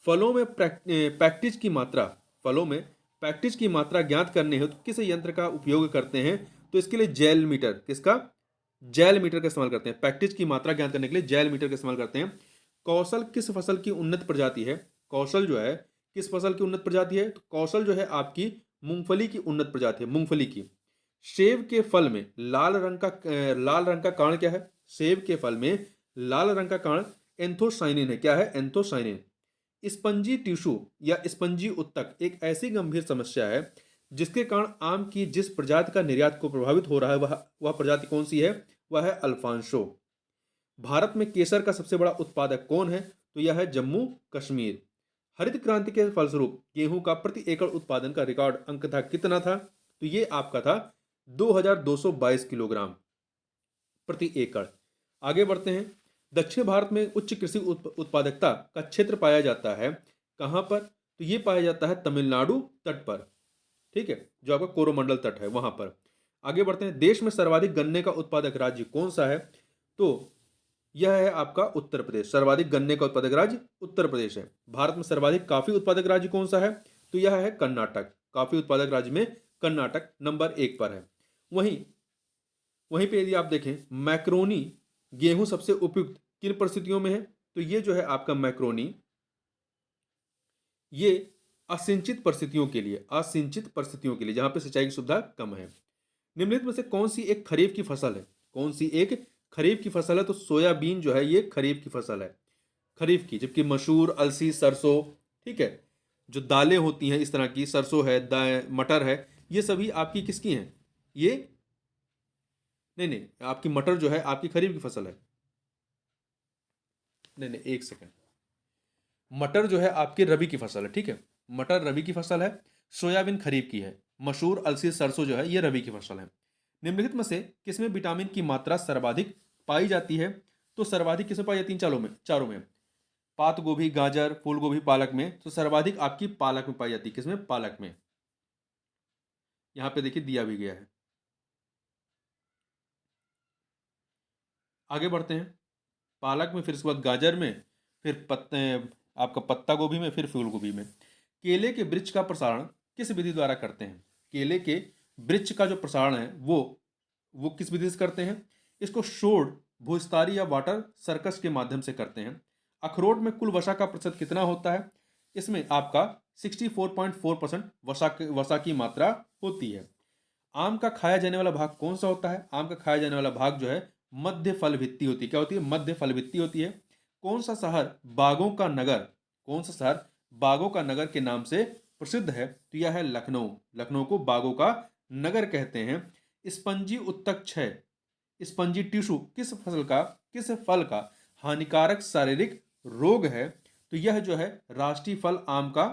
फलों में पैक्टिज की मात्रा, फलों में पैक्टिज की मात्रा ज्ञात करने हेतु किस यंत्र का उपयोग करते हैं? तो इसके लिए जेल मीटर, किसका? जेल मीटर का इस्तेमाल करते हैं। पैक्टिज की मात्रा ज्ञात करने के लिए जेल मीटर का इस्तेमाल करते हैं। कौशल किस फसल की उन्नत प्रजाति है? कौशल जो है किस फसल की उन्नत प्रजाति है? तो कौशल जो है आपकी मूंगफली की उन्नत प्रजाति है, मूंगफली की। सेब के फल में लाल रंग का कारण क्या है? सेब के फल में लाल रंग का कारण एंथोसाइनिन है। क्या है? एंथोसाइनिन। स्पंजी टिश्यू या स्पंजी उत्तक एक ऐसी गंभीर समस्या है जिसके कारण आम की जिस प्रजाति का निर्यात को प्रभावित हो रहा है वह प्रजाति कौन सी है? वह है अल्फांसो। भारत में केसर का सबसे बड़ा उत्पादक कौन है? तो यह है जम्मू कश्मीर। हरित क्रांति के फलस्वरूप गेहूं का प्रति एकड़ उत्पादन का रिकॉर्ड अंक था, कितना था? तो ये आपका था 2222 किलोग्राम प्रति एकड़। आगे बढ़ते हैं। दक्षिण भारत में उच्च कृषि उत्पादकता का क्षेत्र पाया जाता है कहां पर? तो ये पाया जाता है तमिलनाडु तट पर, ठीक है, जो आपका कोरोमंडल तट है वहां पर। आगे बढ़ते हैं, देश में सर्वाधिक गन्ने का उत्पादक राज्य कौन सा है? तो यह है आपका उत्तर प्रदेश। सर्वाधिक गन्ने का उत्पादक राज्य उत्तर प्रदेश है। भारत में सर्वाधिक कॉफी उत्पादक राज्य कौन सा है? तो यह है कर्नाटक। कॉफी उत्पादक राज्य में कर्नाटक नंबर 1 पर है। वहीं वहीं पे यदि आप देखें, मैक्रोनी गेहूं सबसे उपयुक्त किन परिस्थितियों में है? तो ये जो है आपका मैक्रोनी, ये असिंचित परिस्थितियों के लिए जहां पे सिंचाई की सुविधा कम है। निम्नलिखित में से कौन सी एक खरीफ की फसल है? कौन सी एक खरीफ की फसल है? तो सोयाबीन जो है ये खरीफ की फसल है, खरीफ की। जबकि मसूर, अलसी, सरसों, ठीक है, जो दालें होती हैं इस तरह की, सरसों है, मटर है, ये सभी आपकी किसकी हैं? ये नहीं नहीं, आपकी मटर जो है आपकी खरीफ की फसल है। नहीं नहीं, एक सेकंड, मटर जो है आपकी रबी की फसल है, ठीक है, मटर रबी की फसल है, सोयाबीन खरीफ की है, मसूर, अलसी, सरसों जो है ये रबी की फसल है। निम्नलिखित में से किसमें विटामिन की मात्रा सर्वाधिक पाई जाती है? तो सर्वाधिक किसमें पाई जाती है? चारों में, पात गोभी, गाजर, फूल गोभी, पालक में। तो सर्वाधिक आपकी पालक में पाई जाती है। किसमें? पालक में। यहां पे देखिए दिया भी गया है। आगे बढ़ते हैं, पालक में, फिर उसके बाद गाजर में, फिर पत्ते आपका पत्ता गोभी में, फिर फूल गोभी में। केले के वृक्ष का प्रसारण किस विधि द्वारा करते हैं? केले के वृक्ष का जो प्रसारण है वो किस विधि से करते हैं? इसको शोध, भूस्तारी या वाटर सर्कस के माध्यम से करते हैं। अखरोट में कुल वसा का प्रतिशत कितना होता है? इसमें आपका 64.4% वसा की मात्रा होती है। आम का खाया जाने वाला भाग कौन सा होता है? आम का खाया जाने वाला भाग जो है मध्य फल भित्ति होती है। क्या होती है? मध्य फल भित्ति होती है। कौन सा शहर बागों का नगर, कौन सा शहर बागों का नगर के नाम से प्रसिद्ध है? तो यह है लखनऊ। लखनऊ को बागों का नगर कहते हैं। स्पंजी उत्तक क्षय, स्पंजी टिश्यू किस फल का हानिकारक शारीरिक रोग है? तो यह जो है राष्ट्रीय फल आम का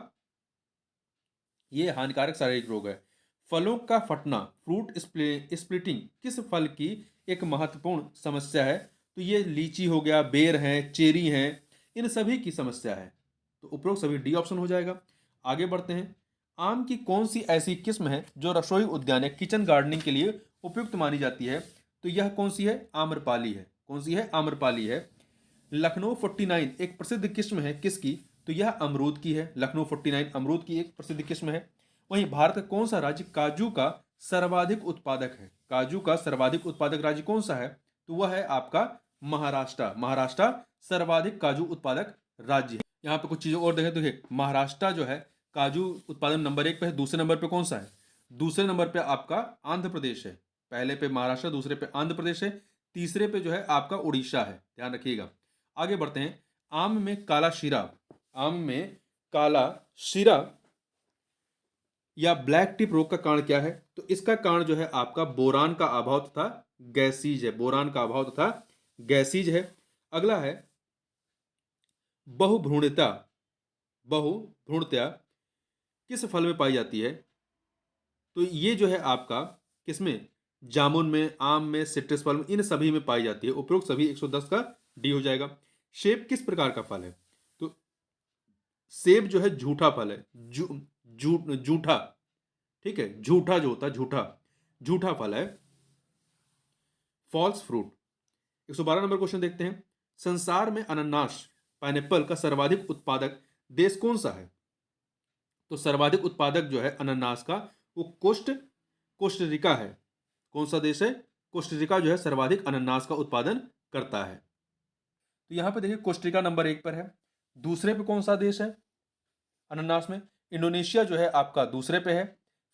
ये हानिकारक शारीरिक रोग है। फलों का फटना, फ्रूट स्प्लिटिंग किस फल की एक महत्वपूर्ण समस्या है? तो ये लीची हो गया, बेर है, चेरी है, इन सभी की समस्या है। तो उपरोक्त सभी डी ऑप्शन हो जाएगा। आगे बढ़ते हैं, आम की कौन सी ऐसी किस्म है जो रसोई उद्यान या किचन गार्डनिंग के लिए उपयुक्त मानी जाती है? तो यह कौन सी है? आम्रपाली है। कौन सी है? आम्रपाली है। लखनऊ 49 एक प्रसिद्ध किस्म है किसकी? तो यह अमरूद की है। लखनऊ 49 अमरूद की एक प्रसिद्ध किस्म है। वहीं भारत का कौन सा राज्य काजू का सर्वाधिक उत्पादक है? काजू का सर्वाधिक उत्पादक राज्य कौन सा है? तो वह है आपका महाराष्ट्र। महाराष्ट्र सर्वाधिक काजू उत्पादक राज्य है। यहाँ पे कुछ चीजों और देखें तो देखिए, महाराष्ट्र जो है काजू उत्पादन नंबर 1 पे है। दूसरे नंबर पे कौन सा है? दूसरे नंबर पे आपका आंध्र प्रदेश है। पहले पे महाराष्ट्र, दूसरे पे आंध्र प्रदेश है, तीसरे पे जो है आपका उड़ीसा है। ध्यान रखिएगा। आगे बढ़ते हैं, आम में काला शीरा, आम में काला शीरा या ब्लैक टिप रोग का कारण क्या है? तो इसका कारण जो है आपका बोरान का अभाव तथा गैसीज है। बोरान का अभाव तथा गैसीज है। अगला है बहुभ्रूणता। बहुभ्रूणता किस फल में पाई जाती है? तो ये जो है आपका किसमें? जामुन में, आम में, सिट्रस फल में, इन सभी में पाई जाती है। उपरोक्त सभी 110 का डी हो जाएगा। सेब किस प्रकार का फल है? तो सेब जो है झूठा फल है। झूठा, ठीक है, झूठा जो होता है, झूठा फल है, फॉल्स फ्रूट। 112 नंबर क्वेश्चन देखते हैं, संसार में अनानास, पाइनएप्पल का सर्वाधिक उत्पादक देश कौन सा है? तो सर्वाधिक उत्पादक जो है अनानास का वो कोस्टरिका है। कौन सा देश है? कोस्टरिका जो है सर्वाधिक अनानास का उत्पादन करता है। तो यहां पे देखिए कोस्टरिका नंबर 1 पर है। दूसरे पे कौन सा देश है अनानास में? इंडोनेशिया जो है आपका दूसरे पे है,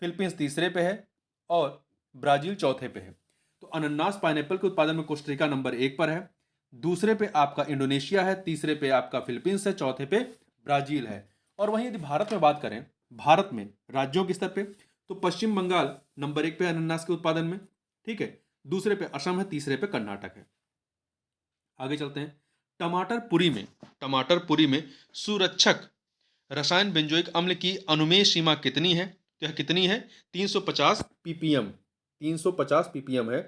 फिलीपींस तीसरे पे है और ब्राजील चौथे पे है। तो अनानास पाइनएप्पल के उत्पादन में कोस्टरिका नंबर 1 पर है, दूसरे पे आपका इंडोनेशिया है, तीसरे पे आपका फिलीपींस है, चौथे पे ब्राजील है। और वहीं यदि भारत में बात करें, भारत में राज्यों के स्तर पे, तो पश्चिम बंगाल नंबर 1 पे अनानास के उत्पादन में, ठीक है, दूसरे पे असम है, तीसरे पे कर्नाटक है। आगे चलते हैं, टमाटर पुरी में सुरक्षक रसायन बेंजोइक अम्ल की अनुमेय सीमा कितनी है? तो यह कितनी है? 350 ppm। 350 ppm है।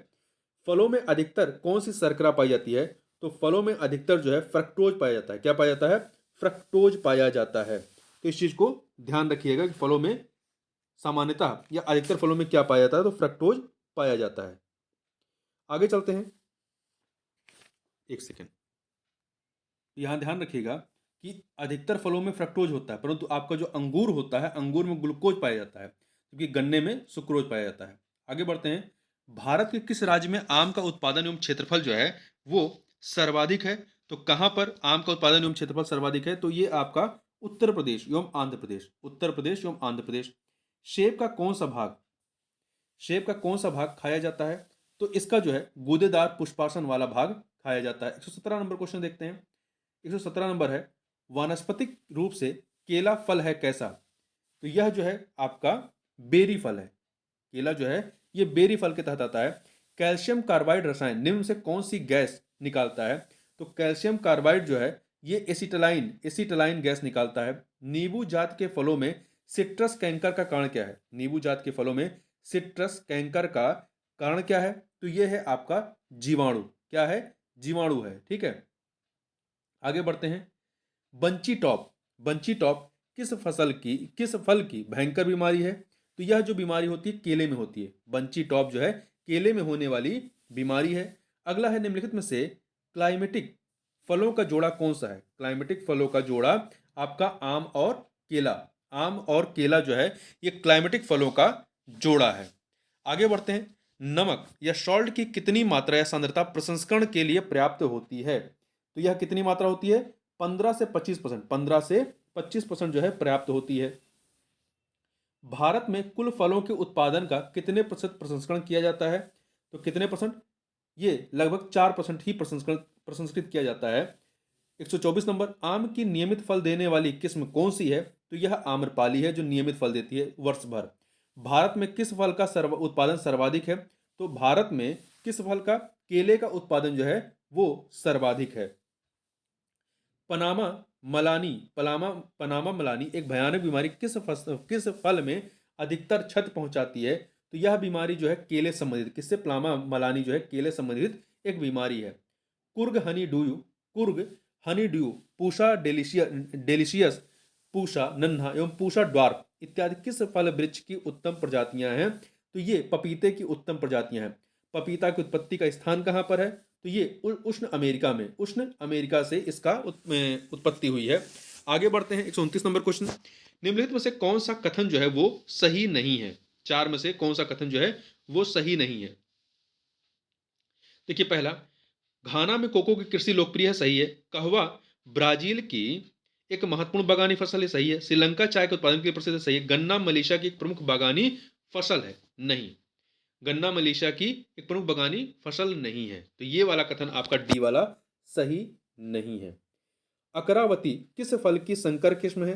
फलों में अधिकतर कौन सी शर्करा पाई जाती है? तो फलों में अधिकतर जो है फ्रक्टोज पाया जाता है। क्या पाया जाता है? फ्रक्टोज पाया जाता है। तो इस चीज को ध्यान रखिएगा कि फलों में सामान्यतः या अधिकतर फलों में क्या पाया जाता है? तो फ्रक्टोज पाया जाता है। आगे चलते हैं, एक सेकेंड। यहाँ ध्यान रखिएगा कि अधिकतर फलों में फ्रक्टोज होता है, परंतु आपका जो अंगूर होता है, अंगूर में ग्लूकोज पाया जाता है, क्योंकि गन्ने में सुक्रोज पाया जाता है। आगे बढ़ते हैं, भारत के किस राज्य में आम का उत्पादन एवं क्षेत्रफल जो है वो सर्वाधिक है? तो कहाँ पर आम का उत्पादन एवं क्षेत्रफल सर्वाधिक है? तो ये आपका उत्तर प्रदेश एवं आंध्र प्रदेश, उत्तर प्रदेश एवं आंध्र प्रदेश। सेब का कौन सा भाग, सेब का कौन सा भाग खाया जाता है? तो इसका जो है गूदेदार पुष्पासन वाला भाग खाया जाता है। 117 नंबर क्वेश्चन देखते हैं। 117 नंबर है, वानस्पतिक रूप से केला फल है कैसा? तो यह जो है आपका बेरी फल है। केला जो है ये बेरी फल के तहत आता है। कैल्शियम कार्बाइड रसायन निम्न से कौन सी गैस निकालता है? तो कैल्शियम कार्बाइड जो है ये एसिटालाइन एसिटालाइन गैस निकालता है। नींबू जात के फलों में सिट्रस कैंकर का कारण क्या है? नींबू जात के फलों में सिट्रस कैंकर का कारण क्या है? तो यह है आपका जीवाणु। क्या है? जीवाणु है। ठीक है, आगे बढ़ते हैं। बंची टॉप, बंची टॉप किस फल की भयंकर बीमारी है? तो यह जो बीमारी होती है केले में होती है। बंची टॉप जो है केले में होने वाली बीमारी है। अगला है, निम्नलिखित में से क्लाइमेटिक फलों का जोड़ा कौन सा है? क्लाइमेटिक फलों का जोड़ा आपका आम और केला, आम और केला जो है ये क्लाइमेटिक फलों का जोड़ा है। आगे बढ़ते हैं, नमक या सॉल्ट की कितनी मात्रा या सांद्रता प्रसंस्करण के लिए पर्याप्त होती है? तो यह कितनी मात्रा होती है? 15 से 25%, 15 से 25% जो है पर्याप्त होती है। भारत में कुल फलों के उत्पादन का कितने प्रतिशत प्रसंस्करण किया जाता है? तो कितने परसेंट? ये लगभग 4% ही प्रसंस्कृत किया जाता है। 124 नंबर, आम की नियमित फल देने वाली किस्म कौन सी है? तो यह आम्रपाली है जो नियमित फल देती है वर्ष भर। भारत में किस फल का उत्पादन सर्वाधिक है? तो भारत में किस फल का? केले का उत्पादन जो है वो सर्वाधिक है। पनामा पनामा मलानी एक भयानक बीमारी किस फल में अधिकतर क्षति पहुंचाती है? तो यह बीमारी जो है केले संबंधित, किससे? पनामा मलानी जो है केले संबंधित एक बीमारी है। कुर्ग हनी ड्यू, पूषा डेलिशियस, पूषा नन्हा एवं पूषा ड्वार्फ इत्यादि किस फल वृक्ष की उत्तम प्रजातियां हैं? तो ये पपीते की उत्तम प्रजातियां हैं। पपीता की उत्पत्ति का स्थान कहां पर है? तो ये उष्ण अमेरिका में, उष्ण अमेरिका से इसका उत्पत्ति हुई है। आगे बढ़ते हैं, 129 नंबर क्वेश्चन। निम्नलिखित में से कौन सा कथन जो है वो सही नहीं है? चार में से कौन सा कथन जो है वो सही नहीं है? देखिए, पहला, घाना में कोको की कृषि लोकप्रिय है, सही है। कहवा ब्राजील की एक महत्वपूर्ण बागानी फसल है, सही है। श्रीलंका चाय के उत्पादन के लिए प्रसिद्ध है, सही है। गन्ना मलेशिया की एक प्रमुख बागानी फसल है, नहीं। गन्ना मलेशिया की एक प्रमुख बागानी फसल नहीं है, तो ये वाला कथन आपका डी वाला सही नहीं है। अकरावती किस फल की संकर किस्म है?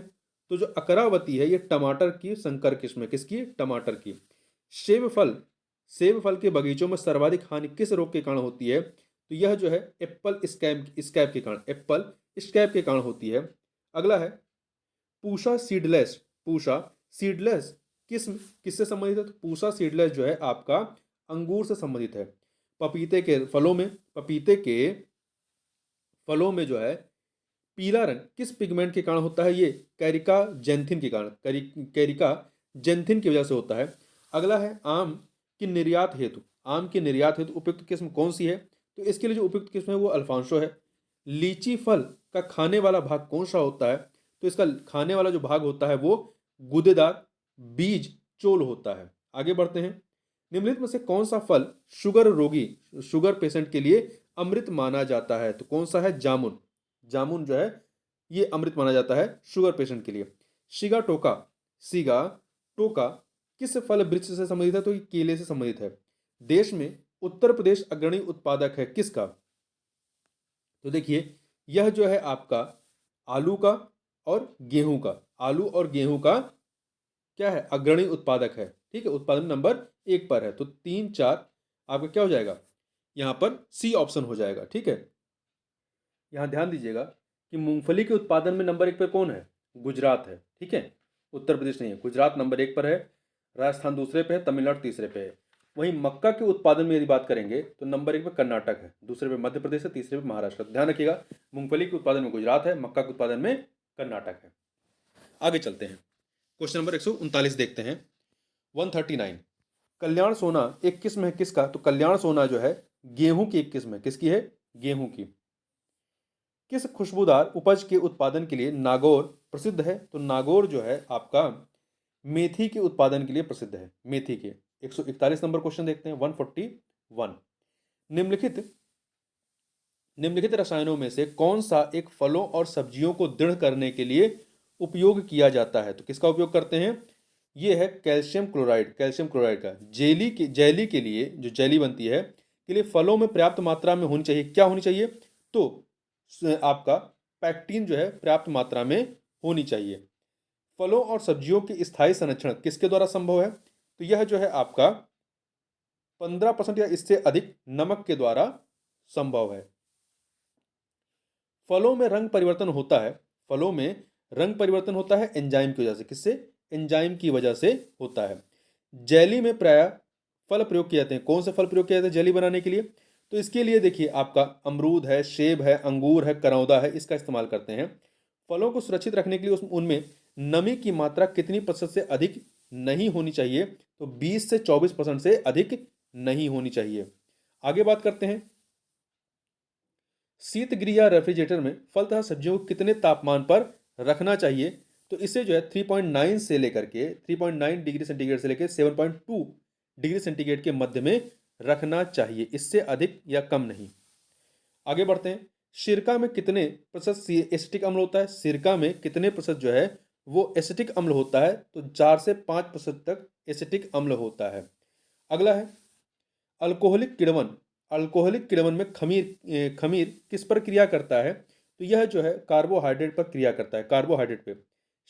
तो जो अकरावती है ये टमाटर की संकर किस्म है। किसकी? टमाटर की। सेब फल, सेब फल के बगीचों में सर्वाधिक हानि किस रोग के कारण होती है? तो यह जो है एप्पल स्कैब के कारण, एप्पल स्कैब के कारण होती है। अगला है पूषा सीडलेस, पूषा सीडलेस किस्म किससे संबंधित है? तो पूषा सीडलेस जो है आपका अंगूर से संबंधित है। पपीते के फलों में, पपीते के फलों में जो है पीला रंग किस पिगमेंट के कारण होता है? ये कैरिका जेंथिन के कारण, कैरिका जेंथिन की वजह से होता है। अगला है आम की निर्यात हेतु, आम की निर्यात हेतु उपयुक्त किस्म कौन सी है? तो इसके लिए जो उपयुक्त किस्म है वो अल्फांसो है। लीची फल का खाने वाला भाग कौन सा होता है? तो इसका खाने वाला जो भाग होता है वो गूदेदार बीज चोल होता है। आगे बढ़ते हैं, निम्नलिखित में से कौन सा फल शुगर रोगी, शुगर पेशेंट के लिए अमृत माना जाता है? तो कौन सा है? जामुन, जामुन जो है ये अमृत माना जाता है शुगर पेशेंट के लिए। सिगा टोका, सिगा टोका किस फल वृक्ष से संबंधित है? तो ये केले से संबंधित है। देश में उत्तर प्रदेश अग्रणी उत्पादक है किसका? तो देखिए यह जो है आपका आलू का और गेहूं का, आलू और गेहूं का क्या है? अग्रणी उत्पादक है। ठीक है, उत्पादन नंबर 1 पर है। तो 3 4 आपका क्या हो जाएगा? यहां पर सी ऑप्शन हो जाएगा। ठीक है, यहाँ ध्यान दीजिएगा कि मूंगफली के उत्पादन में नंबर 1 पर कौन है? गुजरात है। ठीक है, उत्तर प्रदेश नहीं है। गुजरात नंबर 1 पर है, राजस्थान दूसरे पे है, तमिलनाडु तीसरे पे है। वहीं मक्का के उत्पादन में यदि बात करेंगे तो नंबर 1 पे कर्नाटक है, दूसरे पे मध्य प्रदेश है, तीसरे पे महाराष्ट्र। ध्यान रखिएगा, मूंगफली के उत्पादन में गुजरात है, मक्का के उत्पादन में कर्नाटक है। आगे चलते हैं, क्वेश्चन नंबर 139 देखते हैं। 139, कल्याण सोना एक किस्म है किसका? तो कल्याण सोना जो है गेहूं की एक किस्म है। किसकी है? गेहूं की। किस खुशबूदार उपज के उत्पादन के लिए नागौर प्रसिद्ध है? तो नागौर जो है आपका मेथी के उत्पादन के लिए प्रसिद्ध है। मेथी के। 141 नंबर क्वेश्चन देखते हैं, 141। निम्नलिखित निम्नलिखित रसायनों में से कौन सा एक फलों और सब्जियों को दृढ़ करने के लिए उपयोग किया जाता है? तो किसका उपयोग करते हैं? ये है कैल्शियम क्लोराइड। कैल्शियम क्लोराइड का जेली के लिए, जो जेली बनती है के लिए फलों में पर्याप्त मात्रा में होनी चाहिए। क्या होनी चाहिए? तो आपका पैक्टीन जो है पर्याप्त मात्रा में होनी चाहिए। फलों और सब्जियों के स्थायी संरक्षण किसके द्वारा संभव है? तो यह जो है आपका 15% या इससे अधिक नमक के द्वारा संभव है। फलों में रंग परिवर्तन होता है। फलों में रंग परिवर्तन होता है एंजाइम की वजह से। किससे? एंजाइम की वजह से होता है। जेली में प्राय फल प्रयोग किए जाते हैं। कौन से फल प्रयोग किए जाते हैं जेली बनाने के लिए? तो इसके लिए देखिए आपका अमरूद है, सेब है, अंगूर है, करौंदा है, इसका इस्तेमाल करते हैं। फलों को सुरक्षित रखने के लिए उनमें नमी की मात्रा कितनी प्रतिशत से अधिक नहीं होनी चाहिए? तो 20 से 24% से अधिक नहीं होनी चाहिए। आगे बात करते हैं, शीतगृह या रेफ्रिजरेटर में फल तथा सब्जियों को कितने तापमान पर रखना चाहिए? तो इसे जो है 3.9 से लेकर के 3.9 डिग्री सेंटीग्रेड से लेकर 7.2 डिग्री सेंटीग्रेड के मध्य में रखना चाहिए, इससे अधिक या कम नहीं। आगे बढ़ते हैं, सिरका में कितने प्रतिशत एसिटिक अम्ल होता है? सिरका में कितने प्रतिशत जो है वो एसिटिक अम्ल होता है? तो 4 से 5% तक एसिटिक अम्ल होता है। अगला है अल्कोहलिक किण्वन। अल्कोहलिक किण्वन में खमीर किस पर क्रिया करता है? तो यह जो है कार्बोहाइड्रेट पर क्रिया करता है। कार्बोहाइड्रेट पे।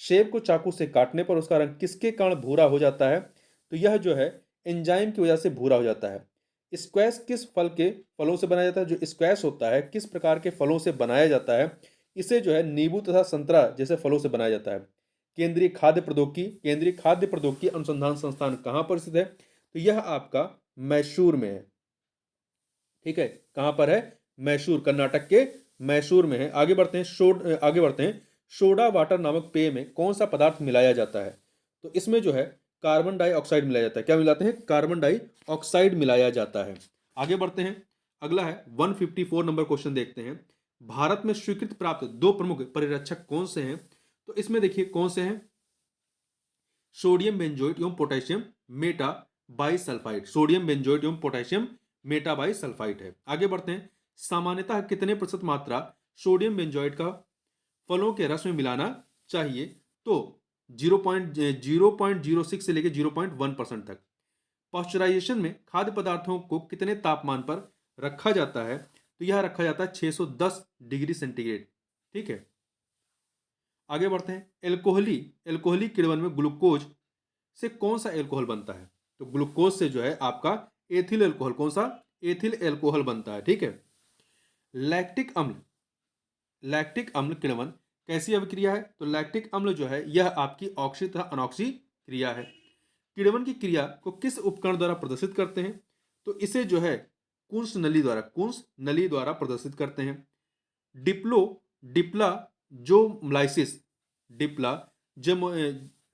सेब को चाकू से काटने पर उसका रंग किसके कारण भूरा हो जाता है? तो यह जो है एंजाइम की वजह से भूरा हो जाता है। स्क्वैश किस फल के फलों से बनाया जाता है? जो स्क्वैश होता है किस प्रकार के फलों से बनाया जाता है? इसे जो है नींबू तथा संतरा जैसे फलों से बनाया जाता है। केंद्रीय खाद्य प्रौद्योगिकी अनुसंधान संस्थान कहाँ पर स्थित है? तो यह आपका मैसूर में है। ठीक है, कहां पर है? मैसूर, कर्नाटक के मैसूर में है। आगे बढ़ते हैं, सोडा वाटर नामक पेय में कौन सा पदार्थ मिलाया जाता है? तो इसमें जो है कार्बन डाइऑक्साइड मिलाया जाता है। क्या मिलाते हैं? कार्बन डाइऑक्साइड मिलाया जाता है। आगे बढ़ते हैं, अगला है 154 नंबर क्वेश्चन देखते हैं। भारत में स्वीकृति प्राप्त दो प्रमुख परिरक्षक कौन से हैं? तो इसमें देखिए कौन से हैं, सोडियम बेंजोएट एवं potassium Meta bisulphide. Sodium benzoate एवं पोटेशियम मेटाबाइसल्फाइड है। आगे बढ़ते हैं, सामान्यतः कितने प्रतिशत मात्रा सोडियम बेंजोएट का फलों के रस में मिलाना चाहिए? तो 0.06 से लेकर 0.1% तक। पॉस्चराइजेशन में खाद्य पदार्थों को कितने तापमान पर रखा जाता है? तो यह रखा जाता है 610 डिग्री सेंटीग्रेड। ठीक है, आगे बढ़ते हैं, एल्कोहली किण्वन में ग्लूकोज से कौन सा एल्कोहल बनता है? तो ग्लूकोज से जो है आपका एथिल एल्कोहल, कौन सा? एथिल एल्कोहल बनता है। ठीक है, लैक्टिक अम्ल किण्वन कैसी अभिक्रिया है? तो लैक्टिक अम्ल जो है यह आपकी ऑक्सी तथा अनॉक्सी क्रिया है। किण्वन की क्रिया को किस उपकरण द्वारा प्रदर्शित करते हैं? तो इसे जो है कुंस नली द्वारा प्रदर्शित करते हैं। डिप्ला जोमोलाइसिस डिप्ला जोमो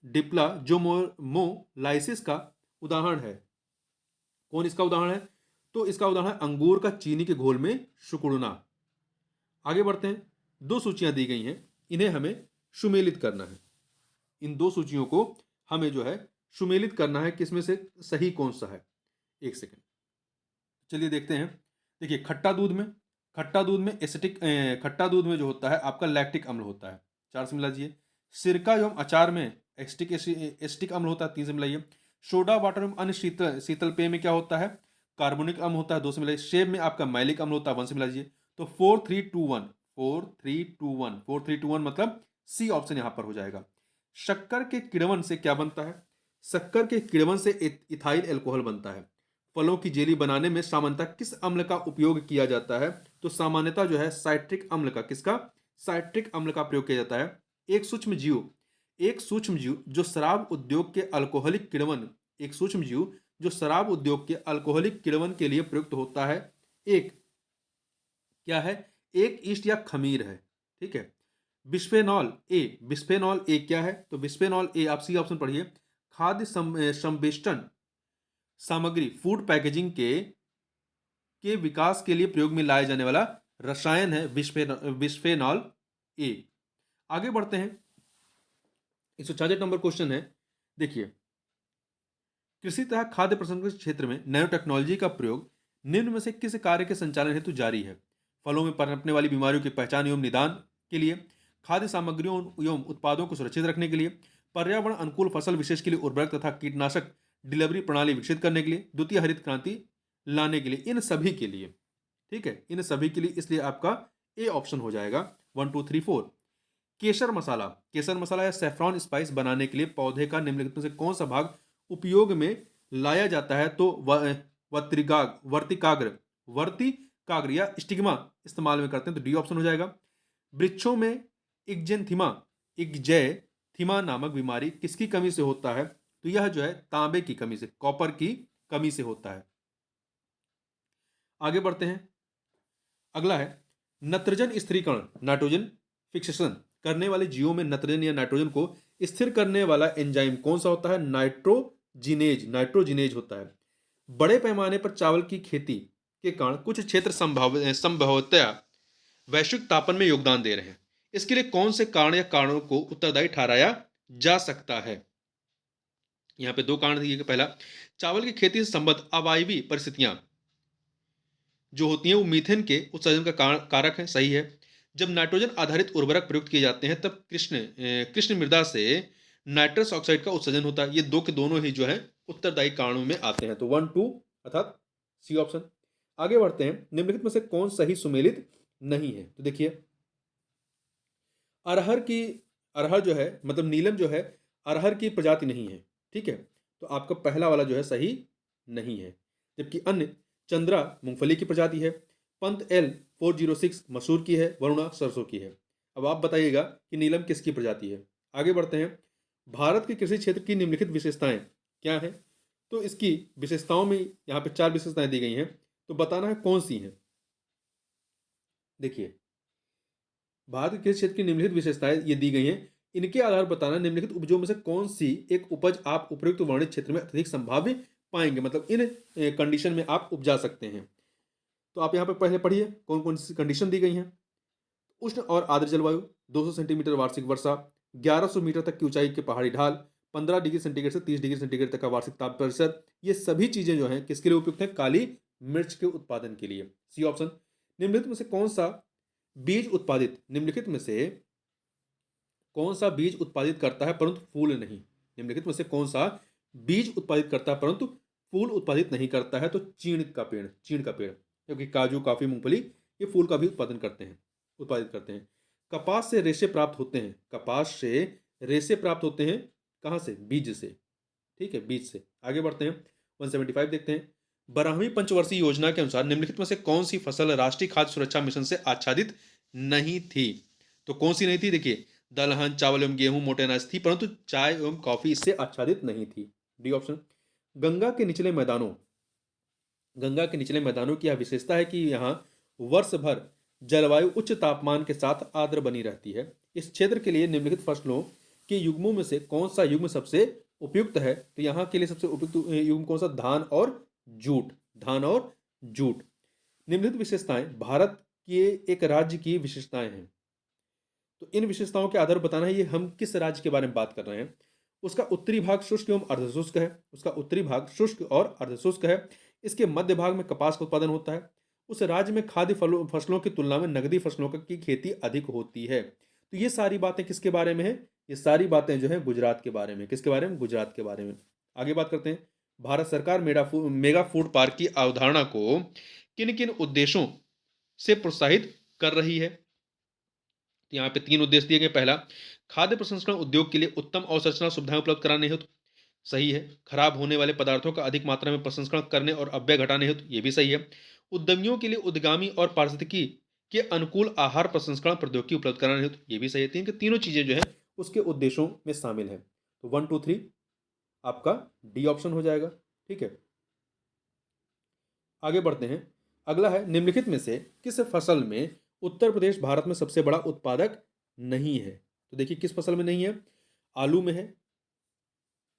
डिप्ला जोमोलाइसिस का उदाहरण है। कौन इसका उदाहरण है? तो इसका उदाहरण है अंगूर का चीनी के घोल में सिकुड़ना। आगे बढ़ते हैं, दो सूचियां दी गई हैं, इन्हें हमें सुमेलित करना है। इन दो सूचियों को हमें जो है सुमेलित करना है, किसमें से सही कौन सा है। एक सेकंड, चलिए देखते हैं। देखिए खट्टा दूध में एसिटिक खट्टा दूध में जो होता है आपका लैक्टिक अम्ल होता है, 4 से मिला दीजिए। सिरका एवं अचार में एसिटिक अम्ल होता है, 3 से मिलाइए। सोडा वाटर एवं अन्य शीतल पेय में क्या होता है? कार्बोनिक अम्ल होता है, 2 से मिलाइए। सेब में आपका मैलिक अम्ल होता है, 1 से मिला दीजिए। तो 4 3 2 1 मतलब सी ऑप्शन यहां पर हो जाएगा। शक्कर के किण्वन से क्या बनता है? शक्कर के किण्वन से इथाइल एल्कोहल बनता है। फलों की जेली बनाने में सामान्यतः किस अम्ल का उपयोग किया जाता है? तो सामान्यतः जो है साइट्रिक अम्ल का, किसका? साइट्रिक अम्ल का प्रयोग किया जाता है। एक सूक्ष्म जीव जो शराब उद्योग के अल्कोहलिक किण्वन के लिए प्रयुक्त होता है, एक क्या है? एक ईस्ट या खमीर है। ठीक है, बिस्फेनॉल ए क्या है? तो बिस्फेनॉल ए, आप सी ऑप्शन पढ़िए। खाद्य संवेष्टन सामग्री फूड पैकेजिंग के विकास के लिए प्रयोग में लाया जाने वाला रसायन है बिस्फेनॉल ए। आगे बढ़ते हैं, 166 नंबर क्वेश्चन है, देखिए, कृषि तथा खाद्य प्रसंस्करण क्षेत्र में नैनो टेक्नोलॉजी का प्रयोग निम्न में से किस कार्य के संचालन हेतु जारी है? फलों में पनपने वाली बीमारियों की पहचान एवं निदान के लिए, खाद्य सामग्रियों एवं उत्पादों को सुरक्षित रखने के लिए, पर्यावरण अनुकूल फसल विशेष के लिए उर्वरक तथा कीटनाशक डिलीवरी प्रणाली विकसित करने के लिए, द्वितीय हरित क्रांति लाने के लिए, इन सभी के लिए। ठीक है, इन सभी के लिए, इसलिए आपका ए ऑप्शन हो जाएगा 1 2 3 4। केसर मसाला या सेफ्रॉन स्पाइस बनाने के लिए पौधे का निम्नलिखित में से कौन सा भाग उपयोग में लाया जाता है? तो वर्तिकाग्र या स्टिग्मा इस्तेमाल में करते हैं, तो डी ऑप्शन हो जाएगा। वृक्षों में इग्जैथिमा नामक बीमारी किसकी कमी से होता है? तो यह जो है तांबे की कमी से, कॉपर की कमी से होता है। आगे बढ़ते हैं, अगला है नत्रजन स्थिरीकरण, नाइट्रोजन फिक्सेशन करने वाले जीवों में नत्रजन या नाइट्रोजन को स्थिर करने वाला एंजाइम कौन सा होता है? नाइट्रोजिनेज होता है। बड़े पैमाने पर चावल की खेती के कारण कुछ क्षेत्र संभवतया वैश्विक तापन में योगदान दे रहे हैं। इसके लिए कौन से कारण या कारणों को उत्तरदायी ठहराया जा सकता है? यहां पे दो कारण दिए गए। पहला, चावल की खेती से संबद्ध अवायवीय परिस्थितियां जो होती हैं वो मीथेन के उत्सर्जन का कारक है, सही है। जब नाइट्रोजन आधारित उर्वरक प्रयुक्त किए जाते हैं तब कृष्ण मृदा से नाइट्रस ऑक्साइड का उत्सर्जन होता है। ये दो के दोनों ही जो है उत्तरदायी कारणों में आते हैं, तो 1 2 अर्थात सी ऑप्शन। आगे बढ़ते हैं, निम्नलिखित में से कौन सही सुमेलित नहीं है? तो देखिए, अरहर जो है, मतलब नीलम जो है अरहर की प्रजाति नहीं है। ठीक है, तो आपका पहला वाला जो है सही नहीं है। जबकि अन्य चंद्रा मूंगफली की प्रजाति है, पंत L406 मसूर की है, वरुणा सरसों की है। अब आप बताइएगा कि नीलम किसकी प्रजाति है। आगे बढ़ते हैं, भारत के कृषि क्षेत्र की निम्नलिखित विशेषताएं क्या है? तो इसकी विशेषताओं में यहाँ पे 4 विशेषताएं दी गई हैं, तो बताना है कौन सी हैं। देखिए, भारत के कृषि क्षेत्र की निम्नलिखित विशेषताएं ये दी गई हैं, इनके आधार पर बताना निम्नलिखित उपजों में से कौन सी एक उपज आप उपयुक्त वर्णित क्षेत्र में अत्यधिक संभाव्य पाएंगे, मतलब इन कंडीशन में आप उपजा सकते हैं। तो आप यहाँ पे पहले पढ़िए कौन कौन सी कंडीशन दी गई हैं। उष्ण और आर्द्र जलवायु, 200 सेंटीमीटर वार्षिक वर्षा, 1100 मीटर तक की ऊंचाई के पहाड़ी ढाल, 15 डिग्री सेंटीग्रेड से 30 डिग्री सेंटीग्रेड तक का वार्षिक ताप परिसर, ये सभी चीजें जो हैं किसके लिए उपयुक्त हैं? काली मिर्च के उत्पादन के लिए, सी ऑप्शन। निम्नलिखित में से कौन सा बीज उत्पादित करता है परंतु फूल नहीं? निम्नलिखित में से कौन सा बीज उत्पादित करता है परंतु फूल उत्पादित नहीं करता है? तो चीड़ का पेड़, क्योंकि काजू, कॉफी, मूंगफली ये फूल का भी उत्पादित करते हैं। कपास से रेशे प्राप्त होते हैं, कहां से? बीज से। ठीक है, बीज से। आगे बढ़ते हैं, 175 देखते हैं। 12वीं पंचवर्षीय योजना के अनुसार निम्नलिखित में से कौन सी फसल राष्ट्रीय खाद्य सुरक्षा मिशन से आच्छादित नहीं थी? तो कौन सी नहीं थी? देखिए, दलहन, चावल एवं गेहूं, मोटे अनाज थी, परंतु चाय एवं कॉफी इससे आच्छादित नहीं थी, डी ऑप्शन। गंगा के निचले मैदानों की यह विशेषता है कि यहाँ वर्ष भर जलवायु उच्च तापमान के साथ आर्द्र बनी रहती है। इस क्षेत्र के लिए निम्नलिखित फसलों के युग्मों में से कौन सा युग्म सबसे उपयुक्त है? तो यहाँ के लिए सबसे उपयुक्त युग्म कौन सा? धान और जूट। निम्नलिखित विशेषताएं भारत के एक राज्य की विशेषताएं हैं, तो इन विशेषताओं के आधार पर बताना है ये हम किस राज्य के बारे में बात कर रहे हैं। उसका उत्तरी भाग शुष्क एवं अर्धशुष्क है। इसके मध्य भाग में कपास का उत्पादन होता है। उस राज्य में खाद्य फसलों की तुलना में नगदी फसलों की खेती अधिक होती है। तो ये सारी बातें किसके बारे में है? ये सारी बातें जो है गुजरात के बारे में। किसके बारे में? गुजरात के बारे में। आगे बात करते हैं, भारत सरकार मेगा फूड पार्क की अवधारणा को किन किन उद्देश्यों से प्रोत्साहित कर रही है? तो यहाँ पे 3 उद्देश्य दिए गए। पहला, खाद्य प्रसंस्करण उद्योग के लिए उत्तम अवसंरचना सुविधाएं उपलब्ध कराने हेतु, सही है। खराब होने वाले पदार्थों का अधिक मात्रा में प्रसंस्करण करने और अपव्यय घटाने हेतु, ये भी सही है। उद्यमियों के लिए उद्गामी और पारिस्थितिकी के अनुकूल आहार प्रसंस्करण प्रौद्योगिकी उपलब्ध कराने हेतु, ये भी सही है। तीनों चीजें जो है उसके उद्देश्यों में शामिल है, तो 1 2 3 आपका डी ऑप्शन हो जाएगा। ठीक है, आगे बढ़ते हैं, अगला है निम्नलिखित में से किस फसल में उत्तर प्रदेश भारत में सबसे बड़ा उत्पादक नहीं है? तो देखिए किस फसल में नहीं है। आलू में है,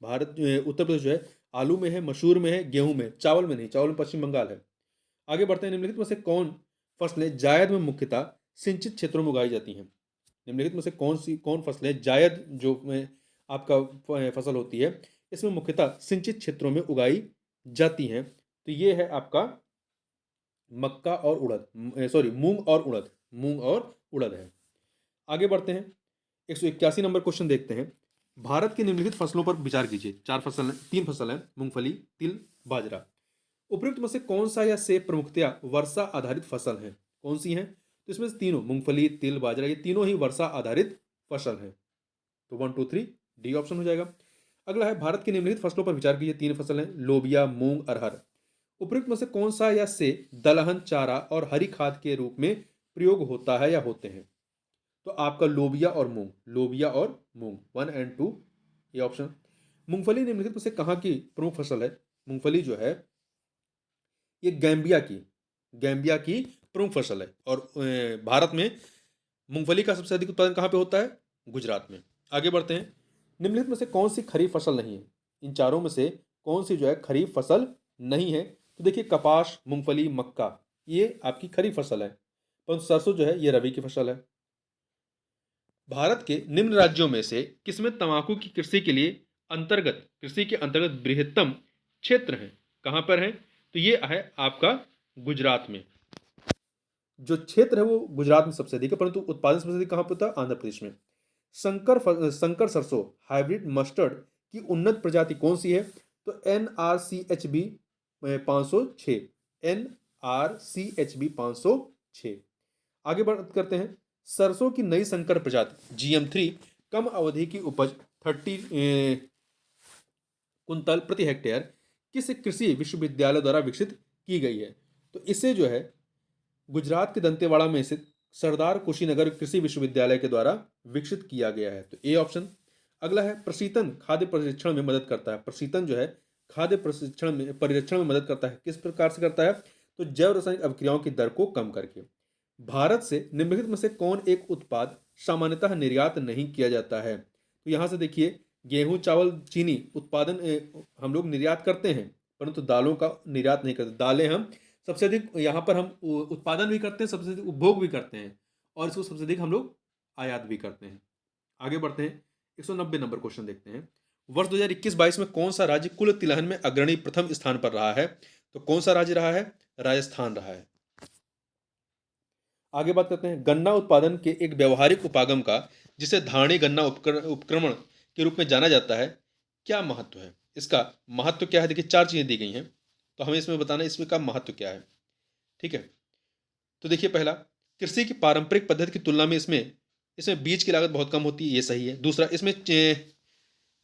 उत्तर प्रदेश जो है आलू में है, मसूर में है, गेहूं में, चावल में नहीं, चावल में पश्चिम बंगाल है। आगे बढ़ते हैं, निम्नलिखित में से कौन फसलें जायद में मुख्यतः सिंचित क्षेत्रों में उगाई जाती हैं? निम्नलिखित में से कौन फसलें जायद जो में आपका फसल होती है, इसमें मुख्यतः सिंचित क्षेत्रों में उगाई जाती हैं? तो ये है आपका मक्का और उड़द, सॉरी मूंग और उड़द, मूंग और उड़द है। आगे बढ़ते हैं, 181 नंबर क्वेश्चन देखते हैं। भारत की निम्नलिखित फसलों पर विचार कीजिए। तीन फसल है, मूंगफली, तिल, बाजरा। उपयुक्त में से कौन सा या सेब प्रमुखतया वर्षा आधारित फसल है? कौन सी है? तो इसमें से तीनों, मूंगफली, तिल, बाजरा, ये तीनों ही वर्षा आधारित फसल है। तो 1 2 3 डी ऑप्शन हो जाएगा। अगला है, भारत की निम्नलिखित फसलों पर विचार कीजिए। तीन फसल है, लोबिया, मूंग, अरहर। उपयुक्त में से कौन सा या से दलहन, चारा और हरी खाद के रूप में प्रयोग होता है या होते हैं? तो आपका लोबिया और मूंग, लोबिया और मूंग, 1 एंड 2 ये ऑप्शन। मूंगफली निम्नलिखित में से कहाँ की प्रमुख फसल है? मूंगफली जो है ये गैम्बिया की प्रमुख फसल है। और भारत में मूंगफली का सबसे अधिक उत्पादन कहाँ पे होता है? गुजरात में। आगे बढ़ते हैं, निम्नलिखित में से कौन सी खरीफ फसल नहीं है? इन चारों में से कौन सी जो है खरीफ फसल नहीं है? तो देखिए, कपास, मूंगफली, मक्का, ये आपकी खरीफ फसल है, परंतु सरसों जो है ये रबी की फसल है। भारत के निम्न राज्यों में से किसमें तंबाकू की कृषि के अंतर्गत बृहत्तम क्षेत्र है? कहां पर है? तो ये है आपका गुजरात में। जो क्षेत्र है वो गुजरात में सबसे अधिक है, परंतु उत्पादन सबसे अधिक कहां पर होता है? आंध्र प्रदेश में। संकर सरसों हाइब्रिड मस्टर्ड की उन्नत प्रजाति कौन सी है? तो NRCHB 506, NRCHB 506। आगे बात करते हैं, सरसों की नई संकर प्रजाति GM3 कम अवधि की उपज 30 कुंतल प्रति हेक्टेयर किस कृषि विश्वविद्यालय द्वारा विकसित की गई है? तो इसे जो है गुजरात के दंतेवाड़ा में स्थित सरदार कुशीनगर कृषि विश्वविद्यालय के द्वारा विकसित किया गया है। तो ए ऑप्शन। अगला है, प्रशीतन खाद्य परिरक्षण में मदद करता है। प्रशीतन जो है खाद्य परिरक्षण में मदद करता है। किस प्रकार से करता है? तो जैव रासायनिक अभिक्रियाओं की दर को कम करके। भारत से निम्नलिखित में से कौन एक उत्पाद सामान्यतः निर्यात नहीं किया जाता है? तो यहाँ से देखिए, गेहूं, चावल, चीनी उत्पादन हम लोग निर्यात करते हैं, परंतु दालों का निर्यात नहीं करते। दालें हम सबसे अधिक यहाँ पर हम उत्पादन भी करते हैं, सबसे अधिक उपभोग भी करते हैं, और इसको सबसे अधिक हम लोग आयात भी करते हैं। आगे बढ़ते हैं, 190 नंबर क्वेश्चन देखते हैं। वर्ष 2021-22 में कौन सा राज्य कुल तिलहन में अग्रणी प्रथम स्थान पर रहा है? तो कौन सा राज्य रहा है? राजस्थान रहा है। आगे बात करते हैं, गन्ना उत्पादन के एक व्यवहारिक उपागम का, जिसे धारणी गन्ना उपक्रमण के रूप में जाना जाता है, क्या महत्व है? इसका महत्व क्या है? देखिए, चार चीजें दी गई हैं, तो हमें इसमें बताना है इसमें का महत्व क्या है। ठीक है, तो देखिए, पहला, कृषि की पारंपरिक पद्धति की तुलना में इसमें इसमें बीज की लागत बहुत कम होती है, ये सही है। दूसरा, इसमें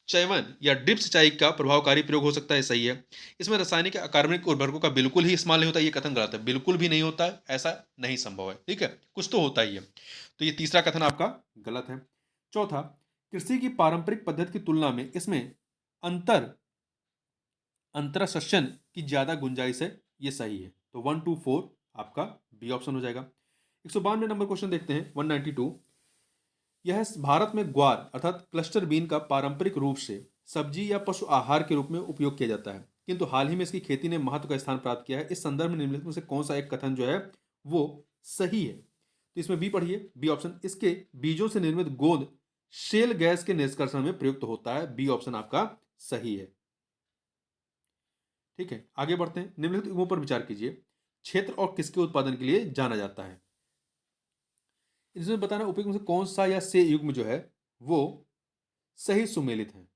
चयवन या ड्रिप सिंचाई का प्रभावकारी प्रयोग हो सकता है, सही है। इसमें रासायनिक या अकार्बनिक उर्वरकों का बिल्कुल ही इस्तेमाल नहीं होता, ये कथन गलत है। बिल्कुल भी नहीं होता है ऐसा नहीं संभव है, ठीक है, कुछ तो होता ही है। तो ये तीसरा कथन आपका गलत है। चौथा, कृषि की पारंपरिक पद्धति की तुलना में इसमें अंतरशस्यन की ज्यादा गुंजाइश है, ये सही है। तो 1 2 4 आपका बी ऑप्शन हो जाएगा। 192 नंबर क्वेश्चन देखते हैं, 192। यह भारत में ग्वार अर्थात क्लस्टर बीन का पारंपरिक रूप से सब्जी या पशु आहार के रूप में उपयोग किया जाता है, किंतु हाल ही में इसकी खेती ने महत्व का स्थान प्राप्त किया है। इस संदर्भ में निम्नलिखित में से कौन सा एक कथन जो है वो सही है? तो इसमें बी पढ़िए, बी ऑप्शन। इसके बीजों से निर्मित गोंद शेल गैस के निष्कर्षण में प्रयुक्त होता है, बी ऑप्शन आपका सही है। ठीक है, आगे बढ़ते हैं, निम्नलिखित युगों पर विचार कीजिए। क्षेत्र और किसके उत्पादन के लिए जाना जाता है? इसमें बताना उपयुक्त में से कौन सा या से युग्म जो है वो सही सुमेलित है।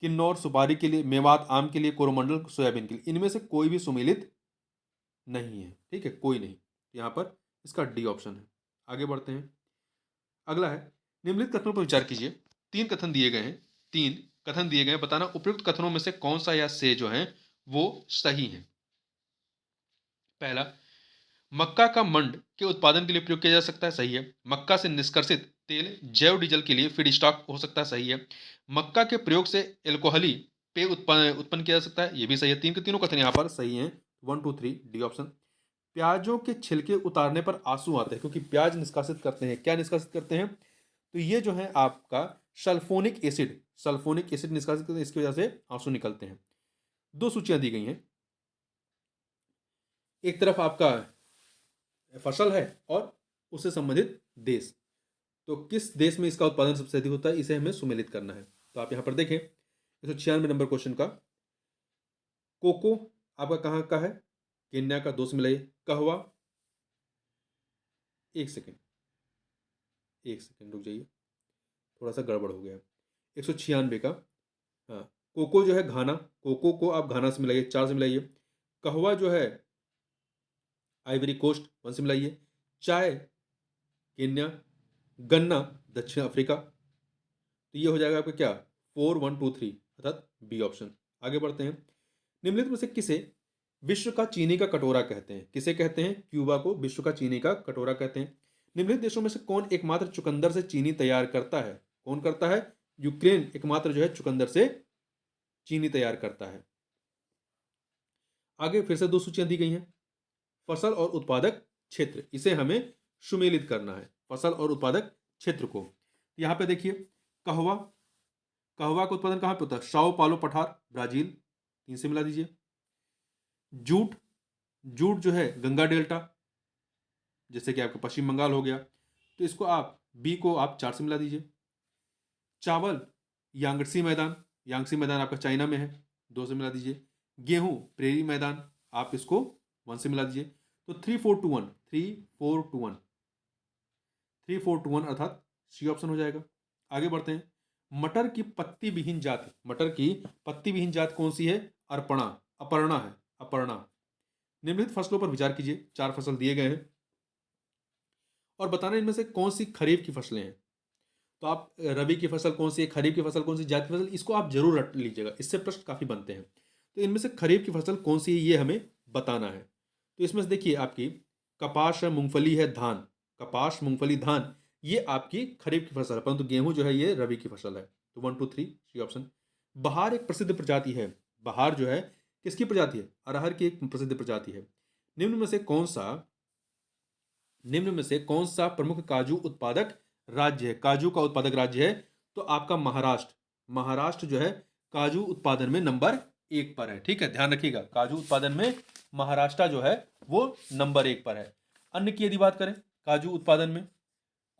किन्नौर सुपारी के लिए, मेवात आम के लिए, कोरोमंडल सोयाबीन के लिए, इनमें से कोई भी सुमेलित नहीं है। ठीक है, कोई नहीं, यहां पर इसका डी ऑप्शन है। आगे बढ़ते हैं, अगला है, निम्नलिखित कथनों पर विचार कीजिए। तीन कथन दिए गए हैं, बताना उपयुक्त कथनों में से कौन सा या से जो है वो सही है। पहला, मक्का का मंड के उत्पादन के लिए प्रयोग किया जा सकता है, सही है। मक्का से निष्कर्षित तेल जैव डीजल के लिए फीड स्टॉक हो सकता है, सही है। मक्का के प्रयोग से एल्कोहली पेय उत्पन्न किया जा सकता है, ये भी सही है। तीन के तीनों कथन यहाँ पर सही हैं, 1 2 3 डी ऑप्शन। प्याजों के छिलके उतारने पर आंसू आते हैं, क्योंकि प्याज निष्कासित करते हैं, क्या निष्कासित करते हैं? तो ये जो है आपका सल्फोनिक एसिड, सल्फोनिक एसिड निष्कासित करते हैं, इसकी वजह से आंसू निकलते हैं। 2 सूचियां दी गई हैं, एक तरफ आपका फसल है और उससे संबंधित देश, तो किस देश में इसका उत्पादन सबसे अधिक होता है, इसे हमें सुमेलित करना है। तो आप यहाँ पर देखें 196 नंबर क्वेश्चन का, कोको आपका कहाँ का है, केन्या का, 2 से मिलाइए। कहवा, एक सेकेंड रुक जाइए, थोड़ा सा गड़बड़ हो गया। 196 का, हाँ, कोको जो है घाना, कोको को आप घाना से मिलाइए, 4 से मिलाइए। कहवा जो है आइवरी कोस्ट, 1 से मिलाइए। चाय केन्या, गन्ना दक्षिण अफ्रीका, तो ये हो जाएगा आपका क्या, 4 1 2 3, अर्थात बी ऑप्शन। आगे बढ़ते हैं, निम्नलिखित में से किसे विश्व का चीनी का कटोरा कहते हैं, किसे कहते हैं, क्यूबा को विश्व का चीनी का कटोरा कहते हैं। निम्नलिखित देशों में से कौन एकमात्र चुकंदर से चीनी तैयार करता है, कौन करता है, यूक्रेन एकमात्र जो है चुकंदर से चीनी तैयार करता है। आगे फिर से 2 सूचियां दी गई हैं, फसल और उत्पादक क्षेत्र, इसे हमें सुमेलित करना है, फसल और उत्पादक क्षेत्र को। यहाँ पे देखिए, कहवा, कहवा का उत्पादन कहाँ पे होता है, साओ पालो पठार ब्राजील, 3 से मिला दीजिए। जूट, जूट जो है गंगा डेल्टा, जैसे कि आपका पश्चिम बंगाल हो गया, तो इसको आप बी को आप 4 से मिला दीजिए। चावल यांगत्सी मैदान, यांगत्सी मैदान आपका चाइना में है, 2 से मिला दीजिए। गेहूं प्रेरी मैदान, आप इसको 1 से मिला दीजिए। तो 3 4 2 1, 3 4 2 1, 3 4 2 1 अर्थात सी ऑप्शन हो जाएगा। आगे बढ़ते हैं, मटर की पत्ती विहीन जाति, मटर की पत्ती विहीन जाति कौन सी है, अर्पणा, अपर्णा है, अपर्णा। निम्नलिखित फसलों पर विचार कीजिए, 4 फसल दिए गए हैं और बताना इनमें से कौन सी खरीफ की फसलें हैं। तो आप रबी की फसल कौन सी है, खरीफ की फसल कौन सी, जायद की फसल, इसको आप जरूर रट लीजिएगा, इससे प्रश्न काफी बनते हैं। तो इनमें से खरीफ की फसल कौन सी है ये हमें बताना है। तो इसमें से देखिए आपकी कपास है, मूंगफली है, धान, कपास मूंगफली धान ये आपकी खरीफ की फसल है, परंतु गेहूं जो है ये रबी की फसल है। तो 1 2 3 सी ऑप्शन। बहार एक प्रसिद्ध प्रजाति है, बहार जो है किसकी प्रजाति है, अरहर की एक प्रसिद्ध प्रजाति है। निम्न में से कौन सा प्रमुख काजू उत्पादक राज्य है, काजू का उत्पादक राज्य है, तो आपका महाराष्ट्र, महाराष्ट्र जो है काजू उत्पादन में नंबर 1 पर है। ठीक है, ध्यान रखिएगा, काजू उत्पादन में महाराष्ट्र जो है वो नंबर 1 पर है। अन्य की यदि बात करें काजू उत्पादन में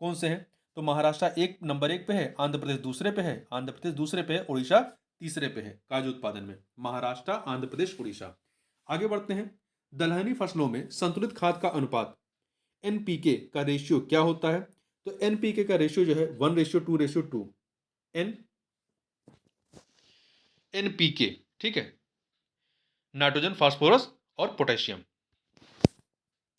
कौन से हैं, तो महाराष्ट्र नंबर 1 पे है, आंध्र प्रदेश दूसरे पे है, आंध्र प्रदेश दूसरे पे है, उड़ीसा तीसरे पे है काजू उत्पादन में, महाराष्ट्र, आंध्र प्रदेश, उड़ीसा। आगे बढ़ते हैं, दलहनी फसलों में संतुलित खाद का अनुपात एनपीके का रेशियो क्या होता है, तो एनपीके का रेशियो जो है 1:2:2, एनपीके, ठीक है, नाइट्रोजन, फास्फोरस और पोटेशियम।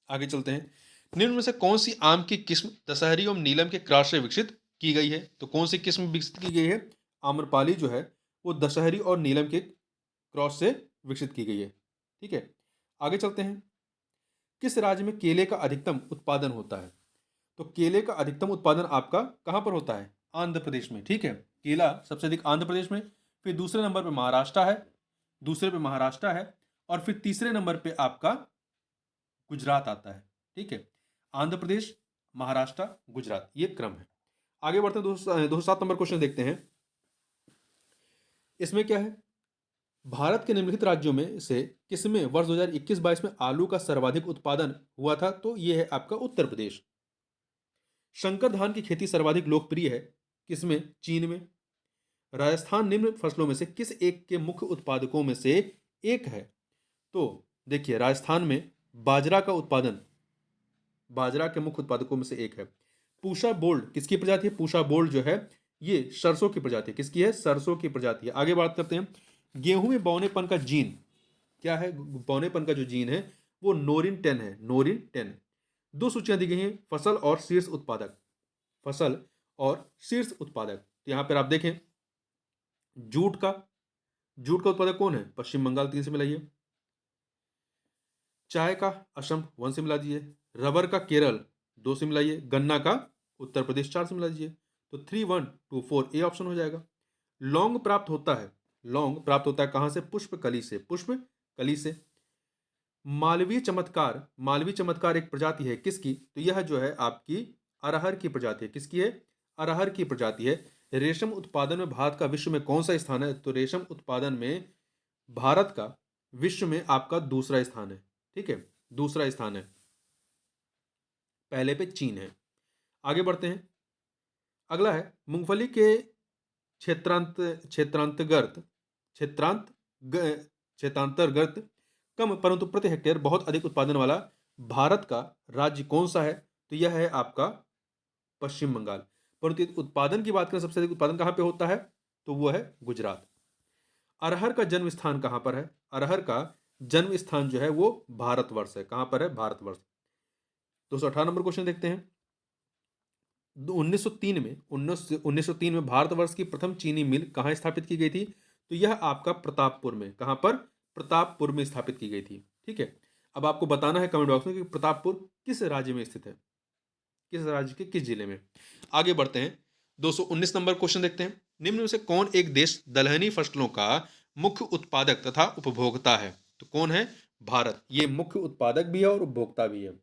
आगे चलते हैं, निम्न में से कौन सी आम की किस्म दशहरी एवं नीलम के क्रॉस से विकसित की गई है, तो कौन सी किस्म विकसित की गई है, आम्रपाली जो है वो दशहरी और नीलम के क्रॉस से विकसित की गई है। ठीक है, आगे चलते हैं, किस राज्य में केले का अधिकतम उत्पादन होता है, तो केले का अधिकतम उत्पादन आपका कहां पर होता है, आंध्र प्रदेश में। ठीक है, केला सबसे अधिक आंध्र प्रदेश में, फिर दूसरे नंबर पे महाराष्ट्र है, दूसरे पे महाराष्ट्र है, और फिर तीसरे नंबर पे आपका गुजरात आता है। ठीक है, आंध्र प्रदेश, महाराष्ट्र, गुजरात, ये क्रम है। आगे बढ़ते हैं, 207 नंबर क्वेश्चन देखते हैं। इसमें क्या है, भारत के निम्नलिखित राज्यों में से किसमें वर्ष 2021-22 में आलू का सर्वाधिक उत्पादन हुआ था, तो यह है आपका उत्तर प्रदेश। शंकर धान की खेती सर्वाधिक लोकप्रिय है किसमें, चीन में। राजस्थान निम्न फसलों में से किस एक के मुख्य उत्पादकों में से एक है, तो देखिए राजस्थान में बाजरा का उत्पादन, बाजरा के मुख्य उत्पादकों में से एक है। पूषा बोल्ड किसकी प्रजाति है, पूषा बोल्ड जो है ये सरसों की प्रजाति है, किसकी है, सरसों की प्रजाति है। आगे बात करते हैं, गेहूं में बौनेपन का जीन क्या है, बौनेपन का जो जीन है वो नोरिन 10 है, नोरिन 10। 2 सूचियां दी गई हैं, फसल और शीर्ष उत्पादक, फसल और शीर्ष उत्पादक। तो यहां पर आप देखें जूट का उत्पादक कौन है, पश्चिम बंगाल, 3 से मिलाइए। चाय का असम, 1 से मिला दीजिए। रबर का केरल, 2 से मिलाइए। गन्ना का उत्तर प्रदेश, 4 से मिला दीजिए। तो 3 1 2 4 ए ऑप्शन हो जाएगा। लौंग प्राप्त होता है, लौंग प्राप्त होता है कहां से, पुष्पकली से, पुष्पकली से। मालवीय चमत्कार, मालवीय चमत्कार एक प्रजाति है किसकी, तो यह जो है आपकी अरहर की प्रजाति है, किसकी है, अरहर की प्रजाति है। रेशम उत्पादन में भारत का विश्व में कौन सा स्थान है? तो रेशम उत्पादन में भारत का विश्व में आपका दूसरा स्थान है। ठीक है, दूसरा स्थान है, पहले पे चीन है। आगे बढ़ते हैं। अगला है मूंगफली के क्षेत्रांतर्गत क्षेत्रांत क्षेत्रांतर्गत कम परंतु प्रति हेक्टेयर बहुत अधिक उत्पादन वाला भारत का राज्य कौन सा है? तो यह है आपका पश्चिम बंगाल। परंतु यदि उत्पादन की बात करें, सबसे अधिक उत्पादन कहाँ पे होता है? तो वो है गुजरात। अरहर का जन्म स्थान कहाँ पर है? अरहर का जन्म स्थान जो है वो भारतवर्ष है। कहाँ पर है? भारतवर्ष। 218 नंबर क्वेश्चन देखते हैं। 1903 में भारतवर्ष की प्रथम चीनी मिल कहाँ स्थापित की गई थी? तो यह आपका प्रतापपुर में। कहाँ पर? प्रतापपुर में स्थापित की गई थी। ठीक है, अब आपको बताना है कमेंट बॉक्स में कि प्रतापपुर किस राज्य में स्थित है, किस राज्य के किस जिले में। आगे बढ़ते हैं। 219 नंबर क्वेश्चन देखते हैं। निम्न में से कौन एक देश दलहनी फसलों का मुख्य उत्पादक तथा उपभोक्ता है? तो कौन है? भारत। ये मुख्य उत्पादक भी है और उपभोक्ता भी है।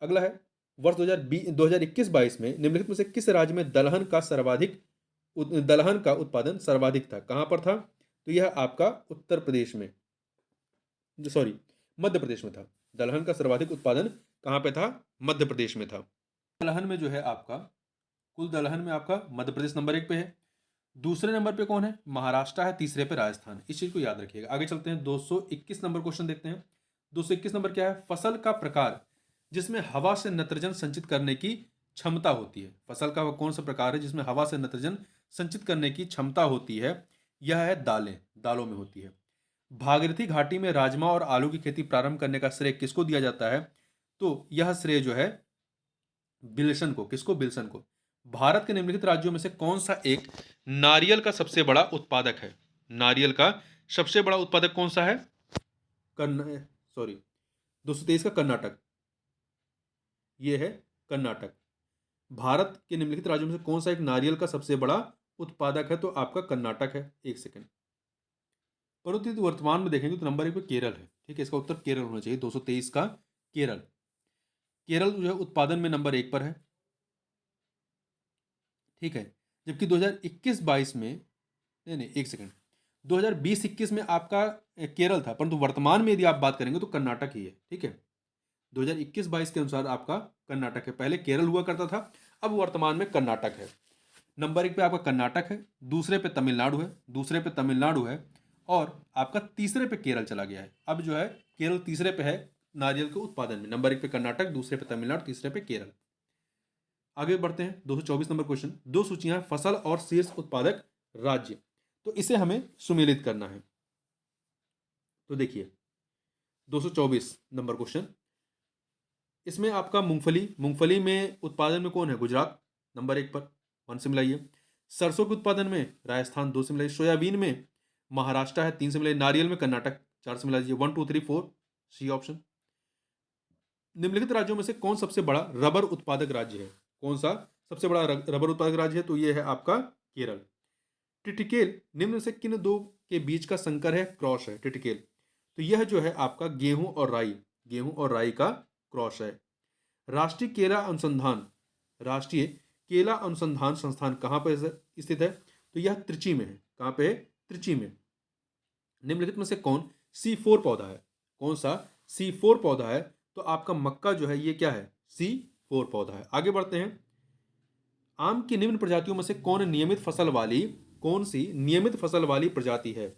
अगला है वर्ष 2021-22 में निम्नलिखित में से किस राज्य में दलहन का उत्पादन सर्वाधिक था? कहां पर था? तो यह आपका उत्तर प्रदेश में, सॉरी, मध्य प्रदेश में था। दलहन का सर्वाधिक उत्पादन कहां पे था? मध्य प्रदेश में था। दलहन में जो है आपका, कुल दलहन में आपका मध्य प्रदेश नंबर 1 पे है। दूसरे नंबर पे कौन है? महाराष्ट्र है। तीसरे पे राजस्थान। इस चीज को याद रखिएगा। आगे चलते हैं। 221 नंबर क्वेश्चन देखते हैं। 221 नंबर क्या है? फसल का प्रकार जिसमें हवा से नाइट्रोजन संचित करने की क्षमता होती है। फसल का वह कौन सा प्रकार है जिसमें हवा से नाइट्रोजन संचित करने की क्षमता होती है? यह है दालें, दालों में होती है। भागीरथी घाटी में राजमा और आलू की खेती प्रारंभ करने का श्रेय किसको दिया जाता है? तो यह श्रेय जो है बिल्सन को। किसको? बिल्सन को। भारत के निम्नलिखित राज्यों में से कौन सा एक नारियल का सबसे बड़ा उत्पादक है? नारियल का सबसे बड़ा उत्पादक कौन सा है? सॉरी, 223 का कर्नाटक। ये है कर्नाटक। भारत के निम्नलिखित राज्यों में से कौन सा एक नारियल का सबसे बड़ा उत्पादक है? तो आपका कर्नाटक है। एक सेकंड। परंतु यदि वर्तमान में देखेंगे तो नंबर 1 पे केरल है। ठीक है, इसका उत्तर केरल होना चाहिए। 223 का केरल। केरल जो है उत्पादन में नंबर 1 पर है। ठीक है, जबकि 2021-22 में, नहीं, एक सेकंड, 2020-21 में आपका केरल था, परंतु वर्तमान में यदि आप बात करेंगे तो कर्नाटक ही है। ठीक है, 2021-22 के अनुसार आपका कर्नाटक है। पहले केरल हुआ करता था, अब वर्तमान में कर्नाटक है। नंबर 1 पे आपका कर्नाटक है, दूसरे पे तमिलनाडु है, दूसरे पे तमिलनाडु है, और आपका तीसरे पे केरल चला गया है। अब जो है केरल तीसरे पे है नारियल के उत्पादन में। नंबर 1 पे कर्नाटक, दूसरे पे तमिलनाडु, तीसरे पे केरल। आगे बढ़ते हैं। 224 नंबर क्वेश्चन। दो सूचियां फसल और शीर्ष उत्पादक राज्य, तो इसे हमें सुमेलित करना है। तो देखिए 224 नंबर क्वेश्चन, इसमें आपका मूंगफली में उत्पादन में कौन है? गुजरात नंबर 1 पर, 1 से मिलाइए। सरसों के उत्पादन में राजस्थान, 2 से मिलाइए। सोयाबीन में महाराष्ट्र है, 3 से मिलाइए। नारियल में कर्नाटक, 4 से मिला दीजिए। 1 2 3 4, सी ऑप्शन। निम्नलिखित राज्यों में से कौन सबसे बड़ा रबर उत्पादक राज्य है? कौन सा सबसे बड़ा रबर उत्पादक राज्य है? तो यह है आपका केरल। टिटिकेल निम्न से किन दो के बीच का संकर है, क्रॉस है? टिटिकेल, तो यह जो है आपका गेहूं और राई का क्रॉस है। राष्ट्रीय केला अनुसंधान संस्थान कहाँ पर स्थित है? तो यह त्रिची में है। कहाँ पे है? त्रिची में। निम्नलिखित में से कौन C4 पौधा है? कौन सा C4 पौधा है? तो आपका मक्का जो है ये क्या है? C4 पौधा है। आगे बढ़ते हैं। आम की निम्न प्रजातियों में से कौन सी नियमित फसल वाली प्रजाति है? तो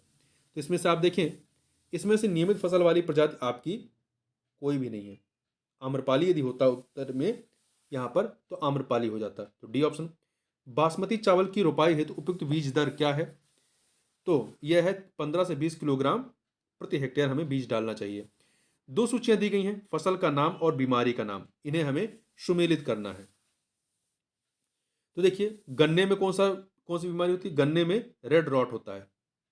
इसमें से आप देखें, इसमें से नियमित फसल वाली प्रजाति आपकी कोई भी नहीं है। आम्रपाली यदि होता उत्तर में यहाँ पर तो आम्रपाली हो जाता। तो डी ऑप्शन। बासमती चावल की रोपाई हेतु उपयुक्त बीज दर क्या है? तो यह है 15 से 20 किलोग्राम प्रति हेक्टेयर हमें बीज डालना चाहिए। दो सूचियां दी गई हैं, फसल का नाम और बीमारी का नाम, इन्हें हमें सुमेलित करना है। तो देखिए गन्ने में कौन सी बीमारी होती है? गन्ने में रेड रॉट होता है।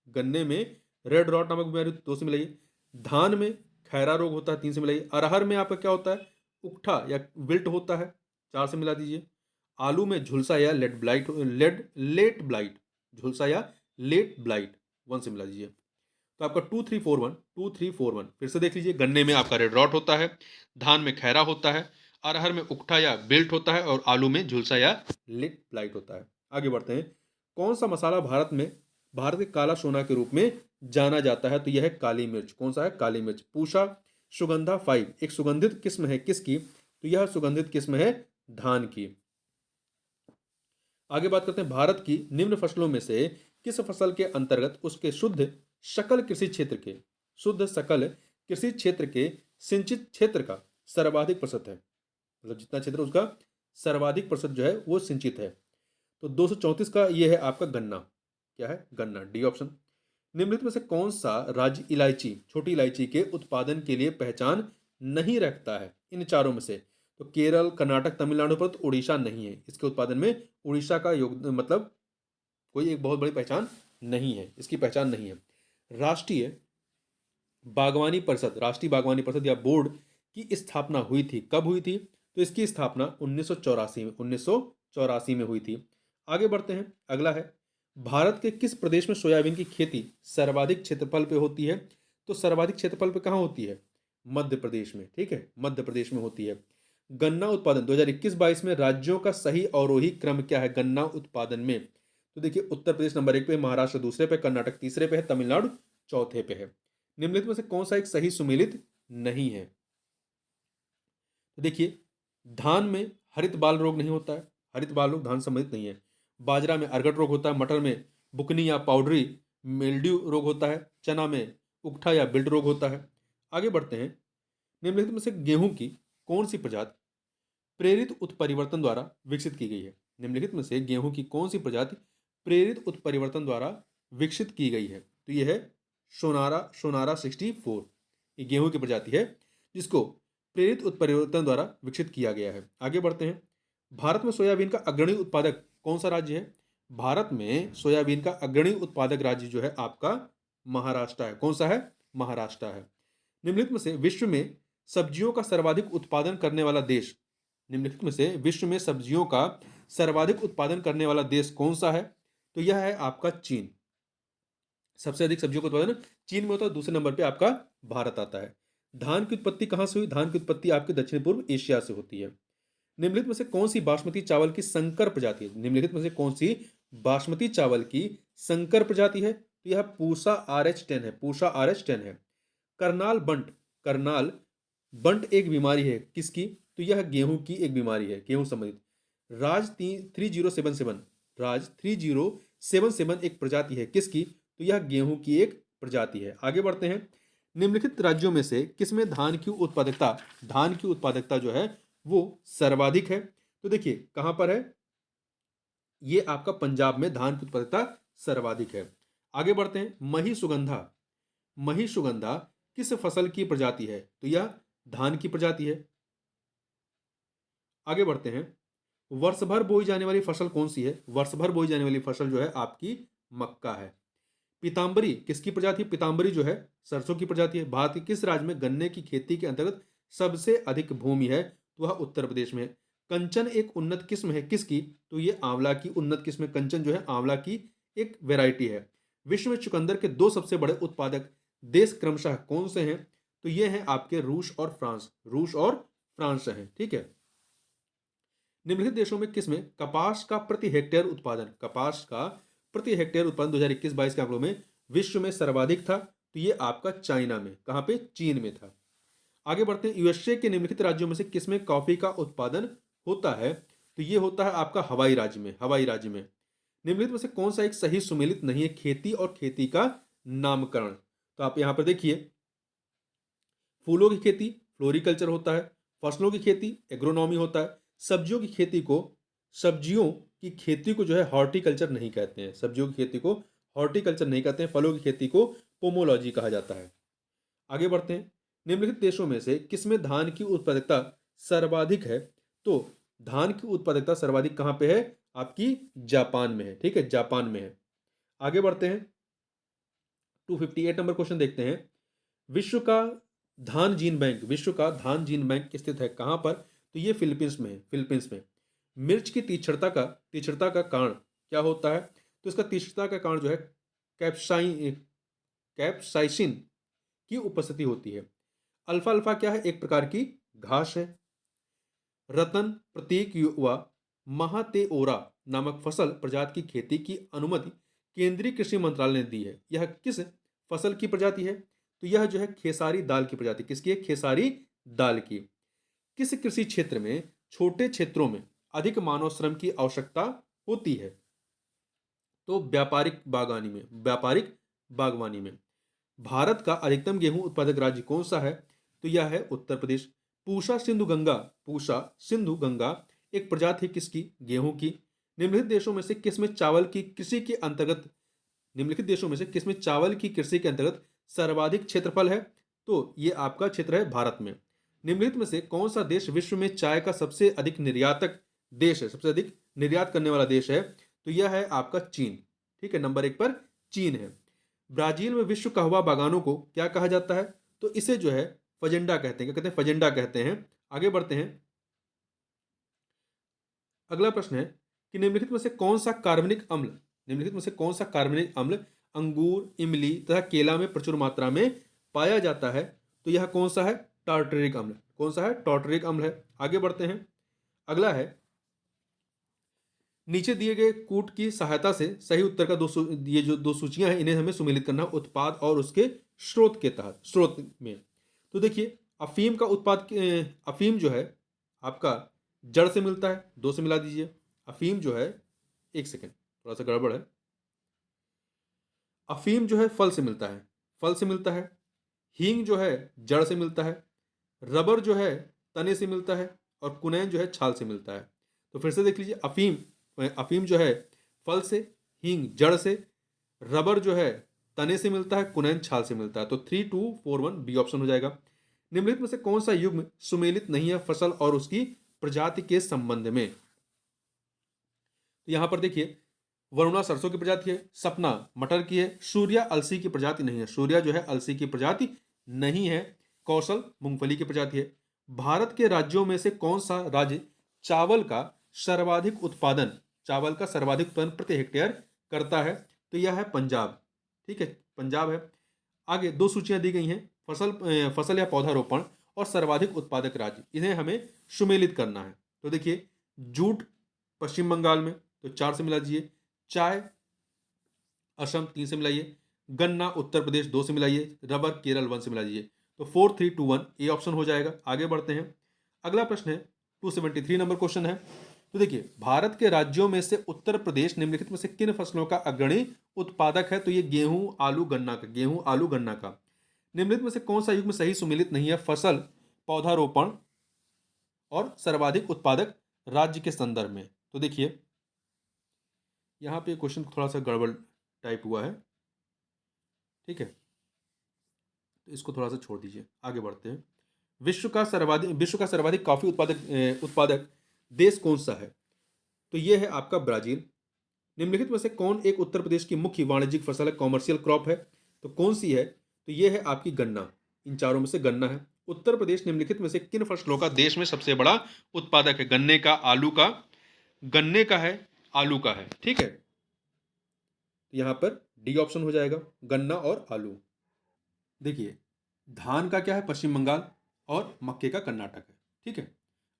गन्ने में रेड रॉट नामक बीमारी होती है, 2 से मिलाइए। धान में खैरा रोग होता है, 3 से मिलाइए। अरहर में आपका क्या होता है? उकठा या विल्ट होता है, 4 से मिला दीजिए। आलू में झुलसा या लेट ब्लाइट, 1 से मिला दीजिए। तो आपका 2 3 4 1 फिर से देख लीजिए। गन्ने में आपका रेड रॉट होता है, धान में खैरा होता है, अरहर में उकठा या बिल्ट होता है, और आलू में झुलसा या लेट ब्लाइट होता है। आगे बढ़ते हैं। कौन सा मसाला भारत के काला सोना के रूप में जाना जाता है? तो यह है काली मिर्च। कौन सा है? काली मिर्च। पूषा सुगंधा 5 एक सुगंधित किस्म है किसकी? तो यह सुगंधित किस्म है धान की। आगे बात करते हैं, भारत की निम्न फसलों में से किस फसल के अंतर्गत उसके शुद्ध सकल कृषि क्षेत्र के सिंचित क्षेत्र का सर्वाधिक प्रतिशत है? मतलब जितना क्षेत्र उसका सर्वाधिक प्रतिशत जो है वो सिंचित है। तो 234 का ये है आपका गन्ना। क्या है? गन्ना, डी ऑप्शन। निम्नलिखित में से कौन सा राज्य इलायची, छोटी इलायची के उत्पादन के लिए पहचान नहीं रखता है? इन चारों में से तो केरल, कर्नाटक, तमिलनाडु पर तो उड़ीसा नहीं है। इसके उत्पादन में उड़ीसा का योग मतलब कोई एक बहुत बड़ी पहचान नहीं है, इसकी पहचान नहीं है। राष्ट्रीय बागवानी परिषद या बोर्ड की स्थापना हुई थी, कब हुई थी? तो इसकी स्थापना 1984 में हुई थी। आगे बढ़ते हैं, अगला है, भारत के किस प्रदेश में सोयाबीन की खेती सर्वाधिक क्षेत्रफल पे होती है? तो सर्वाधिक क्षेत्रफल पे कहाँ होती है? मध्य प्रदेश में। ठीक है, मध्य प्रदेश में होती है। गन्ना उत्पादन 2021-22 में राज्यों का सही अवरोही क्रम क्या है गन्ना उत्पादन में? तो देखिए, उत्तर प्रदेश नंबर 1 पे, महाराष्ट्र दूसरे पे, कर्नाटक तीसरे पे है, तमिलनाडु चौथे पे है। निम्नलिखित में से कौन सा एक सही सुमेलित नहीं है? तो देखिए, धान में हरित बाल रोग नहीं होता है, हरित बाल रोग धान संबंधित नहीं है। बाजरा में अर्गट रोग होता है, मटर में बुकनी या पाउडरी मिल्ड्यू रोग होता है, चना में उकठा या बिल्ड रोग होता है। आगे बढ़ते हैं, निम्नलिखित में से गेहूं की कौन सी प्रजाति प्रेरित उत्परिवर्तन द्वारा विकसित की गई है? निम्नलिखित में से गेहूं की कौन सी प्रजाति प्रेरित उत्परिवर्तन द्वारा विकसित की गई है? तो यह है सोनारा 64। ये गेहूं की प्रजाति है जिसको प्रेरित उत्परिवर्तन द्वारा विकसित किया गया है। आगे बढ़ते हैं, भारत में सोयाबीन का अग्रणी उत्पादक कौन सा राज्य है? भारत में सोयाबीन का अग्रणी उत्पादक राज्य जो है आपका महाराष्ट्र है। कौन सा है? महाराष्ट्र है। निम्नलिखित में से विश्व में सब्जियों का सर्वाधिक उत्पादन करने वाला देश निम्नलिखित में से विश्व में सब्जियों का सर्वाधिक उत्पादन करने वाला देश कौन सा है? तो यह है आपका चीन। सबसे अधिक सब्जियों का उत्पादन चीन में होता है, दूसरे नंबर पे आपका भारत आता है। धान की उत्पत्ति कहां से हुई? धान की उत्पत्ति आपके दक्षिण पूर्व एशिया से होती है। निम्नलिखित में से कौन सी बासमती चावल की संकर प्रजाति है? निम्नलिखित में से कौन सी बासमती चावल की संकर प्रजाति है? तो यह पूसा RH10 है। पूसा RH10 है। करनाल बंट एक बीमारी है किसकी? तो यह गेहूं की एक बीमारी है, गेहूं संबंधित। राज 3077 एक प्रजाति है किसकी? तो यह गेहूं की एक प्रजाति है। आगे बढ़ते हैं, निम्नलिखित राज्यों में से किसमें धान की उत्पादकता जो है वो सर्वाधिक है? तो देखिए कहां पर है, ये आपका पंजाब में धान की उत्पादकता सर्वाधिक है। आगे बढ़ते हैं, मही सुगंधा किस फसल की प्रजाति है? तो यह धान की प्रजाति है। आगे बढ़ते हैं, वर्ष भर बोई जाने वाली फसल कौन सी है? वर्ष भर बोई जाने वाली फसल जो है आपकी मक्का है। पीताम्बरी किसकी प्रजाति है? पीताम्बरी जो है सरसों की प्रजाति है। भारत के किस राज्य में गन्ने की खेती के अंतर्गत सबसे अधिक भूमि है? तो वह उत्तर प्रदेश में है। कंचन एक उन्नत किस्म है किसकी? तो ये आंवला की उन्नत किस्म है। कंचन जो है आंवला की एक वेराइटी है। विश्व में चुकंदर के 2 सबसे बड़े उत्पादक देश क्रमशः कौन से हैं? तो ये हैं आपके रूस और फ्रांस हैं। ठीक है, निम्नलिखित देशों में किसमें कपास का प्रति हेक्टेयर उत्पादन 2021-22 के आंकड़ों में विश्व में सर्वाधिक था? तो ये आपका चाइना में, कहां पे? चीन में था। आगे बढ़ते हैं, यूएसए के निम्नलिखित राज्यों में से किसमें कॉफी का उत्पादन होता है? तो ये होता है आपका हवाई राज्य में। निम्नलिखित में से कौन सा एक सही सुमेलित नहीं है? खेती और खेती का नामकरण। तो आप यहां पर देखिए, फूलों की खेती फ्लोरिकल्चर होता है, फसलों की खेती एग्रोनॉमी होता है, सब्जियों की खेती को जो है हॉर्टिकल्चर नहीं कहते हैं, फलों की खेती को पोमोलॉजी कहा जाता है। आगे बढ़ते हैं, निम्नलिखित देशों में से किसमें धान की उत्पादकता सर्वाधिक है? तो धान की उत्पादकता सर्वाधिक कहां पे है? आपकी जापान में है। ठीक है, जापान में है। आगे बढ़ते हैं, 258 नंबर क्वेश्चन देखते हैं। विश्व का धान जीन बैंक स्थित है कहां पर? तो ये फिलीपींस में है। मिर्च की तीक्ष्णता का कारण क्या होता है? तो इसका तीक्ष्णता का कारण जो है कैप्साइसिन की उपस्थिति होती है। अल्फा क्या है? एक प्रकार की घास है। रतन, प्रतीक व महातेओरा नामक फसल प्रजाति की खेती की अनुमति केंद्रीय कृषि मंत्रालय ने दी है। यह किस फसल की प्रजाति है? तो यह जो है खेसारी दाल की प्रजाति। किसकी है? खेसारी दाल की। किस कृषि क्षेत्र में छोटे क्षेत्रों में अधिक मानव श्रम की आवश्यकता होती है? तो व्यापारिक बागवानी में। भारत का अधिकतम गेहूं उत्पादक राज्य कौन सा है? तो यह है उत्तर प्रदेश। पूषा सिंधु गंगा एक प्रजाति है किसकी? गेहूं की। निम्नलिखित देशों में से किसमें चावल की कृषि के अंतर्गत निम्नलिखित देशों में से किसमें चावल की कृषि के अंतर्गत सर्वाधिक क्षेत्रफल है? तो ये आपका क्षेत्र है भारत में। निम्नलिखित में से कौन सा देश विश्व में चाय का सबसे अधिक निर्यातक देश है, सबसे अधिक निर्यात करने वाला देश है? तो यह है आपका चीन। ठीक है, नंबर 1 पर चीन है। ब्राजील में विश्व कहवा बागानों को क्या कहा जाता है? तो इसे जो है फजेंडा कहते हैं। क्या कहते हैं? फजेंडा कहते हैं। आगे बढ़ते हैं। अगला प्रश्न है कि निम्नलिखित में से कौन सा कार्बनिक अम्ल अंगूर, इमली तथा केला में प्रचुर मात्रा में पाया जाता है? तो यह कौन सा है? टार्टरिक अम्ल। कौन सा है? टार्टरिक अम्ल है। आगे बढ़ते हैं। अगला है, नीचे दिए गए कूट की सहायता से सही उत्तर का ये जो दो सूचियां हैं इन्हें हमें सुमेलित करना उत्पाद और उसके स्रोत में। तो देखिए, अफीम जो है आपका जड़ से मिलता है। 2 से मिला दीजिए। अफीम जो है, एक सेकेंड थोड़ा सा गड़बड़ है। अफीम जो है फल से मिलता है। हींग जो है जड़ से मिलता है। रबर जो है तने से मिलता है। और कुनैन जो है छाल से मिलता है। तो फिर से देख लीजिए, अफीम जो है फल से, हींग जड़ से, रबर जो है तने से मिलता है, कुनैन छाल से मिलता है। तो 3, 2, 4, 1 बी ऑप्शन हो जाएगा। निम्नलिखित में से कौन सा युग्म सुमेलित नहीं है फसल और उसकी प्रजाति के संबंध में? तो यहां पर देखिए, वरुणा सरसों की प्रजाति है, सपना मटर की है, सूर्या अलसी की प्रजाति नहीं है। सूर्या जो है अलसी की प्रजाति नहीं है। कौशल मूंगफली की प्रजाति है। भारत के राज्यों में से कौन सा राज्य चावल का सर्वाधिक उत्पादन प्रति हेक्टेयर करता है? तो यह है पंजाब। ठीक है, पंजाब है। आगे 2 सूचियां दी गई हैं, फसल या पौधारोपण और सर्वाधिक उत्पादक राज्य। इन्हें हमें सुमेलित करना है। तो देखिए, जूट पश्चिम बंगाल में, तो 4 से मिला दीजिए। चाय असम 3 से मिलाइए। गन्ना उत्तर प्रदेश 2 से मिलाइए। रबर केरल 1 से मिला दीजिए। तो 4, 3, 2, 1 ए ऑप्शन हो जाएगा। आगे बढ़ते हैं। अगला प्रश्न है 273 नंबर क्वेश्चन है। तो देखिए, भारत के राज्यों में से उत्तर प्रदेश निम्नलिखित में से किन फसलों का अग्रणी उत्पादक है? तो ये गेहूं आलू गन्ना का। निम्नलिखित में से कौन सा युग्म सही सुमेलित नहीं है फसल, पौधारोपण और सर्वाधिक उत्पादक राज्य के संदर्भ में? तो देखिए, यहां पे क्वेश्चन थोड़ा सा गड़बड़ टाइप हुआ है। ठीक है, तो इसको थोड़ा सा छोड़ दीजिए। आगे बढ़ते हैं। विश्व का सर्वाधिक कॉफी उत्पादक देश कौन सा है? तो यह है आपका ब्राजील। निम्नलिखित में से कौन एक उत्तर प्रदेश की मुख्य वाणिज्यिक फसल है, कॉमर्शियल क्रॉप है? तो कौन सी है? तो यह है आपकी गन्ना। इन चारों में से गन्ना है। उत्तर प्रदेश निम्नलिखित में से किन फसलों का देश में सबसे बड़ा उत्पादक है? गन्ने का है, आलू का है। ठीक है, यहां पर डी ऑप्शन हो जाएगा, गन्ना और आलू। देखिए, धान का क्या है? पश्चिम बंगाल। और मक्के का कर्नाटक है। ठीक है,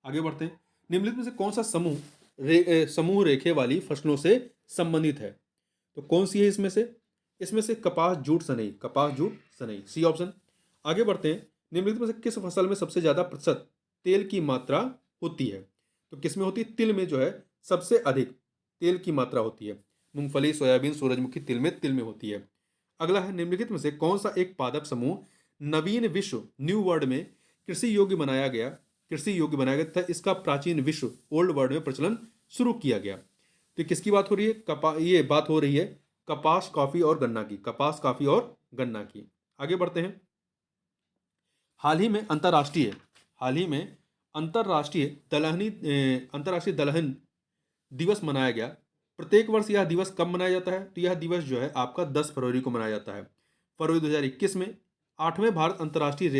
आगे बढ़ते हैं। निम्नलिखित में से कौन सा समूह रेखे वाली फसलों से संबंधित है? तो कौन सी है इसमें से कपास जूट सनई, सी ऑप्शन। आगे बढ़ते हैं। निम्नलिखित में से किस फसल में सबसे ज्यादा प्रतिशत तेल की मात्रा होती है? तो किसमें होती है? तिल में जो है सबसे अधिक तेल की मात्रा होती है। मूंगफली, सोयाबीन, सूरजमुखी तिल में होती है। अगला है, निम्नलिखित में से कौन सा एक पादप समूह नवीन विश्व न्यू वर्ल्ड में कृषि योग्य बनाया गया था? इसका प्राचीन विश्व ओल्ड वर्ल्ड में प्रचलन शुरू किया गया। तो किसकी बात हो रही है? ये बात हो रही है कपास, कॉफी और गन्ना की। आगे बढ़ते हैं। हाल ही में अंतर्राष्ट्रीय दलहन दिवस मनाया गया। प्रत्येक वर्ष यह दिवस कब मनाया जाता है? तो यह दिवस जो है आपका 10 फरवरी को मनाया जाता है। फरवरी 2021 में 8वें भारत अंतर्राष्ट्रीय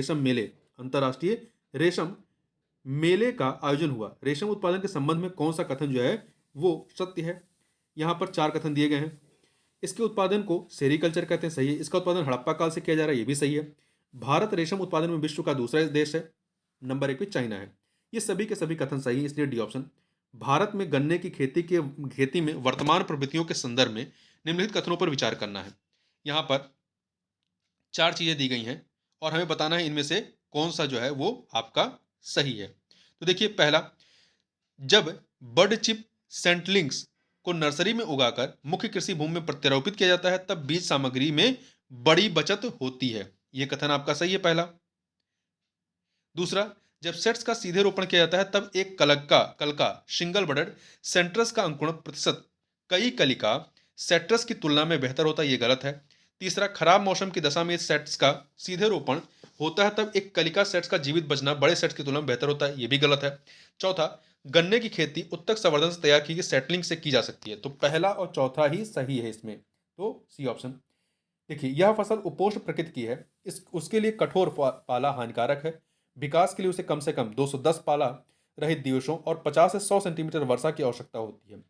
रेशम मेले का आयोजन हुआ। रेशम उत्पादन के संबंध में कौन सा कथन जो है वो सत्य है? यहां पर 4 कथन दिए गए हैं। इसके उत्पादन को सेरीकल्चर कहते हैं, सही है। इसका उत्पादन हड़प्पा काल से किया जा रहा है, ये भी सही है। भारत रेशम उत्पादन में विश्व का दूसरा देश है। नंबर 1 पे चाइना है। ये सभी के सभी कथन सही है, इसलिए डी ऑप्शन। भारत में गन्ने की खेती में वर्तमान प्रवृत्तियों के संदर्भ में निम्नलिखित कथनों पर विचार करना है। यहाँ पर 4 चीज़ें दी गई हैं और हमें बताना है इनमें से कौन-सा जो है वो आपका सही है। तो देखिए पहला, जब बड चिप सेंटलिंग्स को नर्सरी में उगाकर मुख्य कृषि भूमि में प्रत्यारोपित किया जाता है, तब बीज सामग्री में बड़ी बचत होती है। यह कथन आपका सही है पहला। दूसरा, जब सेट्स का सीधे रोपण किया जाता है तब एक कलका सिंगल बडड सेंट्रस का अंकुरण प्रतिशत कई कलिका सेट्रस की तुलना में बेहतर होता है, ये गलत है। तीसरा, खराब मौसम की दशा में सेट्स का सीधे रोपण होता है तब एक कलिका सेट्स का जीवित बचना बड़े सेट्स की तुलना में बेहतर होता है, ये भी गलत है। चौथा, गन्ने की खेती उत्तक संवर्धन से तैयार की गई सेटलिंग से की जा सकती है, तो पहला और चौथा ही सही है इसमें, तो सी ऑप्शन। देखिए, यह फसल उपोष्ण प्रकृति की है, उसके लिए कठोर पाला हानिकारक है। विकास के लिए उसे कम से कम 210 पाला रहित दिवसों और 50 से 100 सेंटीमीटर वर्षा की आवश्यकता होती है।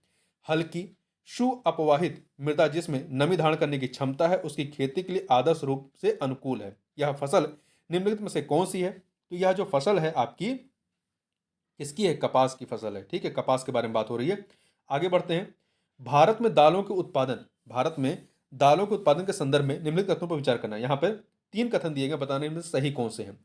हल्की शु अपवाहित मृदा जिसमें नमी धारण करने की क्षमता है, उसकी खेती के लिए आदर्श रूप से अनुकूल है। यह फसल निम्नलिखित में से कौन सी है? तो यह जो फसल है आपकी किसकी है? कपास की फसल है। ठीक है, कपास के बारे में बात हो रही है। आगे बढ़ते हैं। भारत में दालों के उत्पादन के संदर्भ में निम्नलिखित कथनों पर विचार करना है। यहाँ पर 3 कथन दिए गए, बताने में सही कौन से हैं।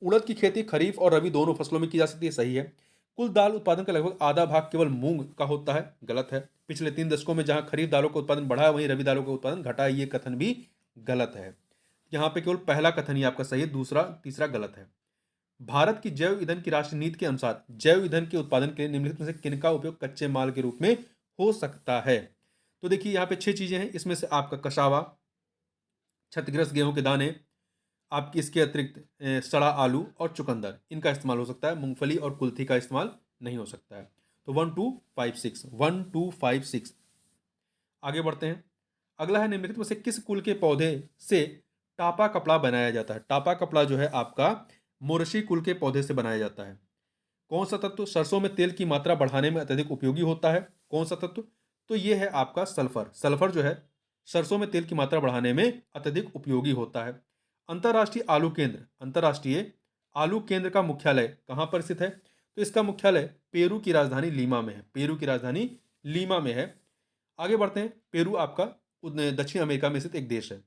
उड़द की खेती खरीफ और रबी दोनों फसलों में की जा सकती है, सही है। कुल दाल उत्पादन का लगभग आधा भाग केवल मूंग का होता है, गलत है। पिछले 3 दशकों में जहां खरीफ दालों का उत्पादन बढ़ा है वहीं रबी दालों का उत्पादन घटा है, ये कथन भी गलत है। यहाँ पे केवल पहला कथन ही आपका सही है, दूसरा तीसरा गलत है। भारत की जैव ईंधन की राष्ट्रीय नीति के अनुसार जैव ईंधन के उत्पादन के लिए निम्नलिखित में से किनका उपयोग कच्चे माल के रूप में हो सकता है? तो देखिए यहाँ पे 6 चीजें हैं, इसमें से आपका कसावा, क्षतिग्रस्त गेहूं के दाने, आपकी इसके अतिरिक्त सड़ा आलू और चुकंदर, इनका इस्तेमाल हो सकता है। मूंगफली और कुल्थी का इस्तेमाल नहीं हो सकता है। तो 1 2 5 6 1 2 5 6। आगे बढ़ते हैं। अगला है, निम्नलिखित में से किस कुल के पौधे से टापा कपड़ा बनाया जाता है? टापा कपड़ा जो है आपका मोरसी कुल के पौधे से बनाया जाता है। कौन सा तत्व सरसों में तेल की मात्रा बढ़ाने में अत्यधिक उपयोगी होता है? कौन सा तत्व? तो ये है आपका सल्फर। सल्फर जो है सरसों में तेल की मात्रा बढ़ाने में अत्यधिक उपयोगी होता है। अंतर्राष्ट्रीय आलू केंद्र का मुख्यालय कहाँ पर स्थित है? तो इसका मुख्यालय पेरू की राजधानी लीमा में है। पेरू की राजधानी लीमा में है। आगे बढ़ते हैं। पेरू आपका दक्षिण अमेरिका में स्थित एक देश है।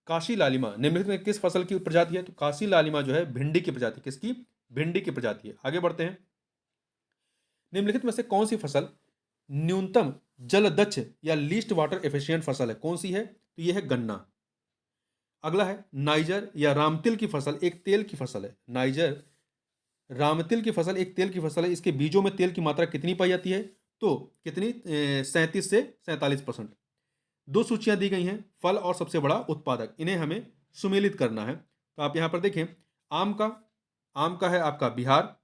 काशी लालिमा निम्नलिखित में किस फसल की प्रजाति है? तो काशी लालिमा जो है भिंडी की प्रजाति, किसकी? भिंडी की प्रजाति है। आगे बढ़ते हैं। निम्नलिखित में से कौन सी फसल न्यूनतम जलदक्ष या लीस्ट वाटर एफिशिएंट फसल है? कौन सी है? तो यह है गन्ना। अगला है, नाइजर या रामतिल की फसल एक तेल की फसल है। नाइजर रामतिल की फसल एक तेल की फसल है। इसके बीजों में तेल की मात्रा कितनी पाई जाती है? तो कितनी? 37 से 47%। 2 सूचियां दी गई हैं, फल और सबसे बड़ा उत्पादक, इन्हें हमें सुमेलित करना है। तो आप यहां पर देखें, आम का है आपका बिहार,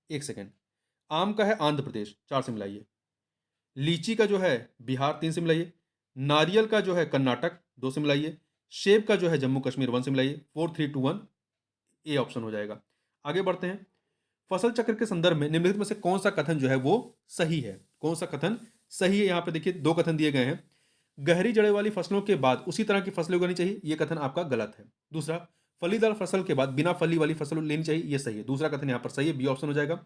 1 सेकेंड, आम का है आंध्र प्रदेश, 4 से मिलाइए। लीची का जो है बिहार, 3 से मिलाइए। नारियल का जो है कर्नाटक, 2 से मिलाइए। सेब का जो है जम्मू कश्मीर, 1 से मिलाइए। 4 3 2 1, ए ऑप्शन हो जाएगा। आगे बढ़ते हैं। फसल चक्र के संदर्भ में निम्नलिखित में से कौन सा कथन जो है वो सही है? कौन सा कथन सही है? यहाँ पे देखिए 2 कथन दिए गए हैं। गहरी जड़ें वाली फसलों के बाद उसी तरह की फसलें उगानी चाहिए, ये कथन आपका गलत है। दूसरा, फलीदार फसल के बाद बिना फली वाली फसल लेनी चाहिए, ये सही है। दूसरा कथन यहाँ पर सही है, बी ऑप्शन हो जाएगा।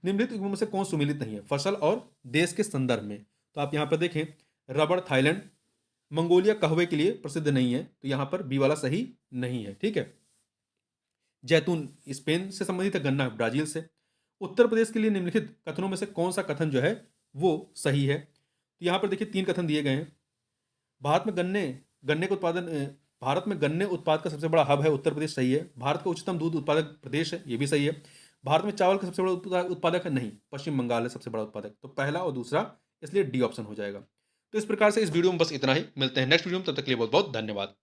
निम्नलिखित में से कौन सुमेलित नहीं है? फसल और देश के संदर्भ में। तो आप यहाँ पर देखें, रबड़ थाईलैंड, मंगोलिया कहवे के लिए प्रसिद्ध नहीं है, तो यहाँ पर बी वाला सही नहीं है। ठीक है। जैतून स्पेन से संबंधित है, गन्ना ब्राजील से। उत्तर प्रदेश के लिए निम्नलिखित कथनों में से कौन सा कथन जो है वो सही है? तो यहाँ पर देखिए 3 कथन दिए गए हैं। भारत में गन्ने उत्पाद का सबसे बड़ा हब है उत्तर प्रदेश, सही है। भारत का उच्चतम दूध उत्पादक प्रदेश है, ये भी सही है। भारत में चावल का सबसे बड़ा उत्पादक है, नहीं, पश्चिम बंगाल है सबसे बड़ा उत्पादक। तो पहला और दूसरा, इसलिए डी ऑप्शन हो जाएगा। तो इस प्रकार से इस वीडियो में बस इतना ही। मिलते हैं नेक्स्ट वीडियो में, तब तक के लिए बहुत बहुत धन्यवाद।